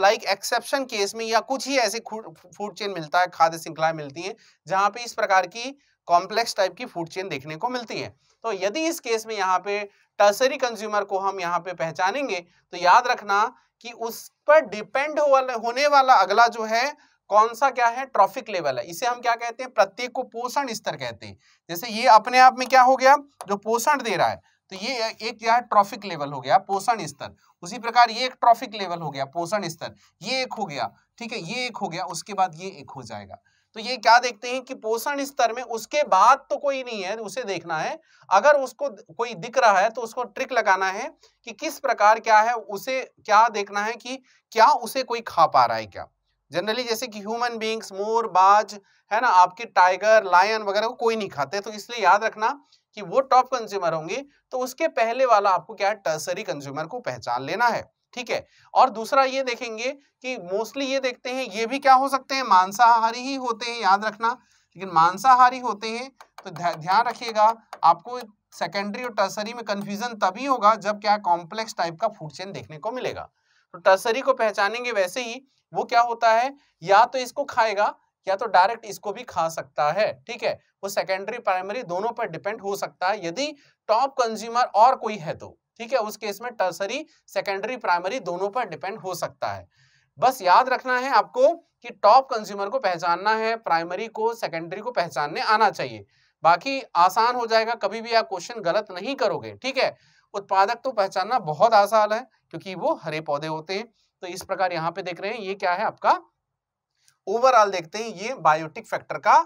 लाइक एक्सेप्शन केस में या कुछ ही ऐसे फूड चेन मिलता है, खाद्य श्रृंखलाएं मिलती हैं जहां पे इस प्रकार की कॉम्प्लेक्स टाइप की फूड चेन देखने को मिलती है। तो यदि इस केस में यहाँ पे टर्सरी कंज्यूमर को हम यहाँ पे पहचानेंगे, तो याद रखना कि उस पर डिपेंड होने वाला अगला जो है कौन सा क्या है, ट्रॉफिक लेवल है। इसे हम क्या कहते हैं, प्रत्येक को पोषण स्तर कहते हैं। जैसे ये अपने आप में क्या हो गया, जो पोषण दे रहा है, तो ये एक क्या है, ट्रॉफिक लेवल हो गया, पोषण स्तर। उसी प्रकार ये एक ट्रॉफिक लेवल हो गया, पोषण स्तर, ये एक हो गया, ठीक है, ये एक हो गया, उसके बाद ये एक हो जाएगा। तो ये क्या देखते हैं कि पोषण स्तर में उसके बाद तो कोई नहीं है, उसे देखना है। अगर उसको कोई दिख रहा है तो उसको ट्रिक लगाना है कि किस प्रकार क्या है, उसे क्या देखना है कि क्या उसे कोई खा पा रहा है क्या। जनरली जैसे कि ह्यूमन बींग्स, मोर, बाज है ना, आपके टाइगर, लायन वगैरह को कोई नहीं खाते, तो इसलिए याद रखना कि वो टॉप कंज्यूमर होंगे। तो उसके पहले वाला आपको क्या है, टर्सरी कंज्यूमर को पहचान लेना है, ठीक है। और दूसरा ये देखेंगे कि मोस्टली ये देखते हैं ये भी क्या हो सकते हैं, मांसाहारी ही होते हैं, याद रखना। लेकिन मांसाहारी होते हैं तो ध्यान रखिएगा, आपको सेकेंडरी और टर्सरी में कंफ्यूजन तभी होगा जब क्या कॉम्प्लेक्स टाइप का फूड चेन देखने को मिलेगा। तो टर्सरी को पहचानेंगे वैसे ही, वो क्या होता है, या तो इसको खाएगा या तो डायरेक्ट इसको भी खा सकता है, ठीक है। वो सेकेंडरी प्राइमरी दोनों पर डिपेंड हो सकता है यदि टॉप कंज्यूमर और कोई है तो, ठीक है। उस केस में टर्सरी, सेकेंडरी, प्राइमरी दोनों पर डिपेंड हो सकता है। बस याद रखना है आपको कि टॉप कंज्यूमर को पहचानना है, प्राइमरी को, सेकेंडरी को पहचानने आना चाहिए। बाकी आसान हो जाएगा, कभी भी आप क्वेश्चन गलत नहीं करोगे, ठीक है। उत्पादक तो पहचानना बहुत आसान है क्योंकि वो हरे पौधे होते हैं। तो इस प्रकार यहाँ पे देख रहे हैं, ये क्या है आपका ओवरऑल देखते हैं, ये बायोटिक फैक्टर का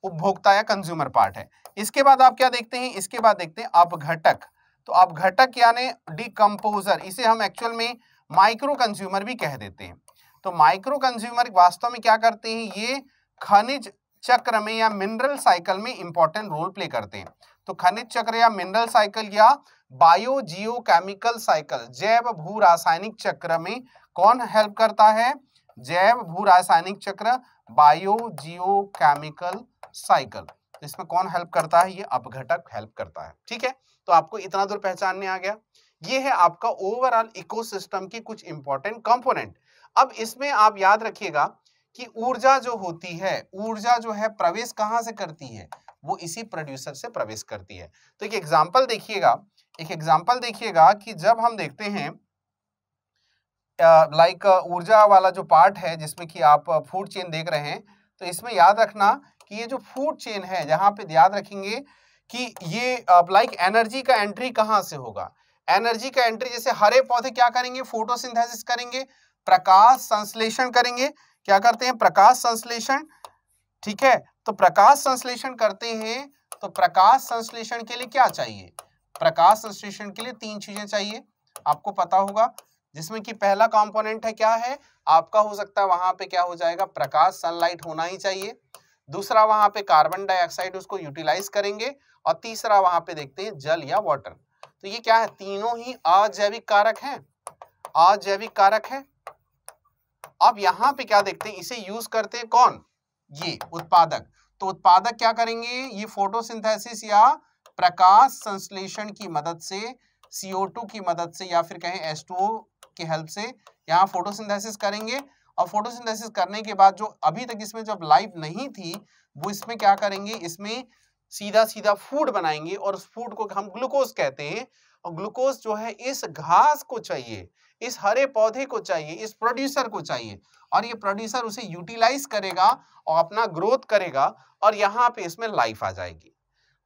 उपभोक्ता या कंज्यूमर पार्ट है। इसके बाद आप क्या देखते हैं, इसके बाद देखते हैं अपघटक। तो अपघटक यानी डिकम्पोजर, इसे हम एक्चुअल में माइक्रो कंज्यूमर भी कह देते हैं। तो माइक्रो कंज्यूमर वास्तव में क्या करते हैं, ये खनिज चक्र में या मिनरल साइकिल में इंपॉर्टेंट रोल प्ले करते हैं। तो खनिज चक्र या मिनरल साइकिल या बायो जियो केमिकल साइकिल, जैव भू रासायनिक चक्र में कौन हेल्प करता है, जैव भू रासायनिक चक्र, बायो जियो केमिकल साइकिल, इसमें कौन हेल्प करता है, ये अपघटक हेल्प करता है, ठीक है। तो आपको इतना दूर पहचानने आ गया। ये है आपका ओवरऑल इकोसिस्टम की कुछ इंपॉर्टेंट कंपोनेंट। अब इसमें आप याद रखिएगा कि ऊर्जा जो होती है, ऊर्जा जो है प्रवेश कहाँ से करती है, वो इसी प्रोड्यूसर से प्रवेश करती है। तो एक एग्जांपल देखिएगा, एक एग्जांपल देखिएगा कि जब हम देखते हैं लाइक ऊर्जा वाला जो पार्ट है जिसमें कि आप फूड चेन देख रहे हैं, तो इसमें याद रखना कि ये जो फूड चेन है, जहां पे याद रखेंगे कि ये लाइक एनर्जी का एंट्री कहाँ से होगा। एनर्जी का एंट्री जैसे हरे पौधे क्या करेंगे, फोटोसिंथेसिस करेंगे, प्रकाश संश्लेषण करेंगे। क्या करते हैं, प्रकाश संश्लेषण, ठीक है। तो प्रकाश संश्लेषण करते हैं, तो प्रकाश संश्लेषण के लिए क्या चाहिए, प्रकाश संश्लेषण के लिए तीन चीजें चाहिए, आपको पता होगा, जिसमें कि पहला कंपोनेंट है क्या है आपका, हो सकता है वहां पे क्या हो जाएगा, प्रकाश, सनलाइट होना ही चाहिए। दूसरा वहां पे कार्बन डाइऑक्साइड उसको यूटिलाइज करेंगे, और तीसरा वहां पे देखते हैं जल या वाटर। तो ये क्या है, तीनों ही अजैविक कारक हैं, अजैविक कारक है। अब यहाँ पे क्या देखते हैं, इसे यूज करते हैं कौन, ये उत्पादक। तो उत्पादक क्या करेंगे, ये फोटोसिंथेसिस या प्रकाश संश्लेषण की मदद से, CO2 की मदद से, या फिर कहें H2O की हेल्प से यहाँ फोटोसिंथेसिस करेंगे। और फोटोसिंथेसिस करने के बाद जो अभी तक इसमें जब लाइफ नहीं थी, वो इसमें क्या करेंगे, इसमें सीधा सीधा फूड बनाएंगे, और उस फूड को हम ग्लूकोज कहते हैं। और ग्लूकोज जो है इस घास को चाहिए, इस हरे पौधे को चाहिए, इस प्रोड्यूसर को चाहिए, और ये प्रोड्यूसर उसे यूटिलाइज करेगा और अपना ग्रोथ करेगा, और यहाँ पे इसमें लाइफ आ जाएगी।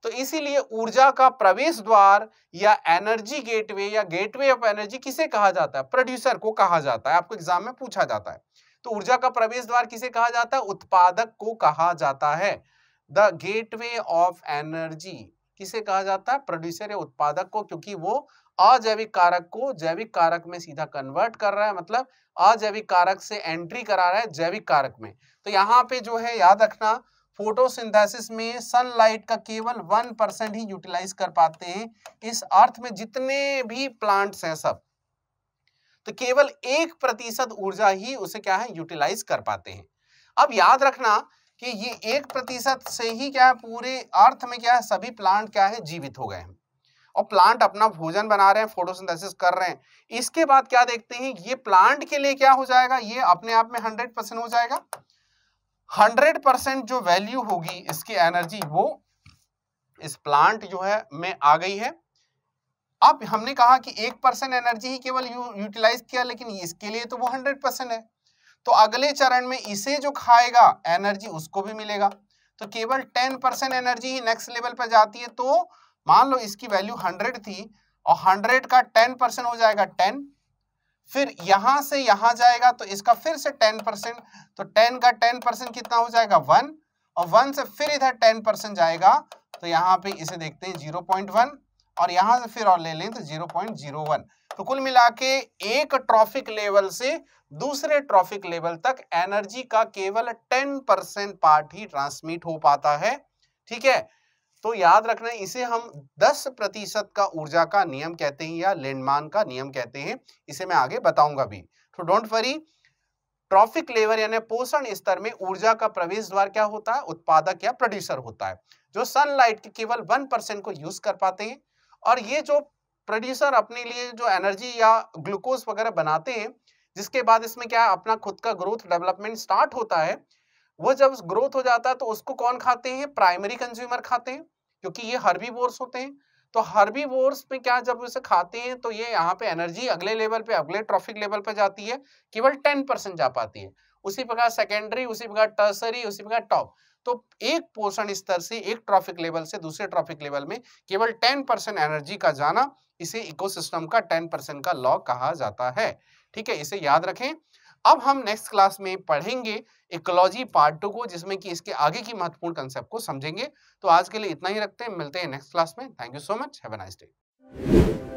तो इसीलिए ऊर्जा का प्रवेश द्वार या एनर्जी गेटवे या गेटवे ऑफ एनर्जी किसे कहा जाता है, प्रोड्यूसर को कहा जाता है। आपको एग्जाम में पूछा जाता है। तो ऊर्जा का प्रवेश द्वार किसे कहा जाता है, उत्पादक को कहा जाता है। द गेटवे ऑफ एनर्जी किसे कहा जाता है, प्रोड्यूसर या उत्पादक को, क्योंकि वो अजैविक कारक को जैविक कारक में सीधा कन्वर्ट कर रहा है, मतलब अजैविक कारक से एंट्री करा रहा है जैविक कारक में। तो यहाँ पे जो है याद रखना, फोटोसिंथेसिस में सनलाइट का केवल 1% ही यूटिलाइज कर पाते हैं। इस अर्थ में जितने भी प्लांट्स हैं सब, तो केवल 1% ऊर्जा ही उसे क्या है यूटिलाइज कर पाते हैं। अब याद रखना कि ये 1% से ही क्या है पूरे अर्थ में क्या है सभी प्लांट क्या है जीवित हो गए हैं और प्लांट अपना भोजन बना रहे हैं, फोटोसिंथेसिस कर रहे हैं। इसके बाद क्या देखते हैं, ये प्लांट के लिए क्या हो जाएगा, ये अपने आप में 100% हो जाएगा। 100% जो वैल्यू होगी इसकी एनर्जी वो इस प्लांट जो है में आ गई है। अब हमने कहा कि 1% एनर्जी ही केवल यूटिलाइज किया, लेकिन इसके लिए तो वो 100% है। तो अगले चरण में इसे जो खाएगा एनर्जी उसको भी मिलेगा, तो केवल 10% एनर्जी ही नेक्स्ट लेवल पर जाती है। तो मान लो इसकी वैल्यू 100 थी और 100 का 10% हो जाएगा 10, फिर यहां से यहां जाएगा तो इसका फिर से 10%, तो 10 का 10% कितना हो जाएगा 1, और 1 से फिर इधर 10% जाएगा, तो यहाँ पे इसे देखते हैं 0.1, और यहां से फिर और ले लें तो 0.01। तो कुल मिला के एक ट्रॉफिक लेवल से दूसरे ट्रॉफिक लेवल तक एनर्जी का केवल 10% पार्ट ही ट्रांसमिट हो पाता है। ठीक है, तो याद रखना इसे हम 10% का ऊर्जा का नियम कहते हैं या लेंडमान का नियम कहते हैं। इसे मैं आगे बताऊंगा भी, तो डोंट वरी। ट्रॉफिक लेवल यानी पोषण स्तर में ऊर्जा का प्रवेश द्वार क्या होता है, उत्पादक या प्रोड्यूसर होता है, जो सनलाइट के केवल 1% को यूज कर पाते हैं। और ये जो प्रोड्यूसर अपने लिए जो एनर्जी या ग्लूकोज वगैरह बनाते हैं, जिसके बाद इसमें क्या अपना खुद का ग्रोथ डेवलपमेंट स्टार्ट होता है, वो जब ग्रोथ हो जाता है तो उसको कौन खाते हैं, प्राइमरी कंज्यूमर खाते हैं, क्योंकि ये हर्बीवोर्स होते हैं। तो हर्बीवोर्स में क्या जब उसे खाते हैं तो ये यहाँ पे एनर्जी अगले लेवल पे अगले ट्रॉफिक लेवल पे जाती है, केवल 10% जा पाती है। उसी प्रकार सेकेंडरी, उसी प्रकार टर्सरी, उसी प्रकार टॉप। तो एक पोषण स्तर से एक ट्रॉफिक लेवल से दूसरे ट्रॉफिक लेवल में केवल 10% एनर्जी का जाना, इसे इकोसिस्टम का 10% का लॉ कहा जाता है। ठीक है, इसे याद रखें। अब हम नेक्स्ट क्लास में पढ़ेंगे इकोलॉजी पार्ट 2 को, जिसमें कि इसके आगे की महत्वपूर्ण कंसेप्ट को समझेंगे। तो आज के लिए इतना ही रखते हैं, मिलते हैं नेक्स्ट क्लास में। Thank you so much, have a nice day.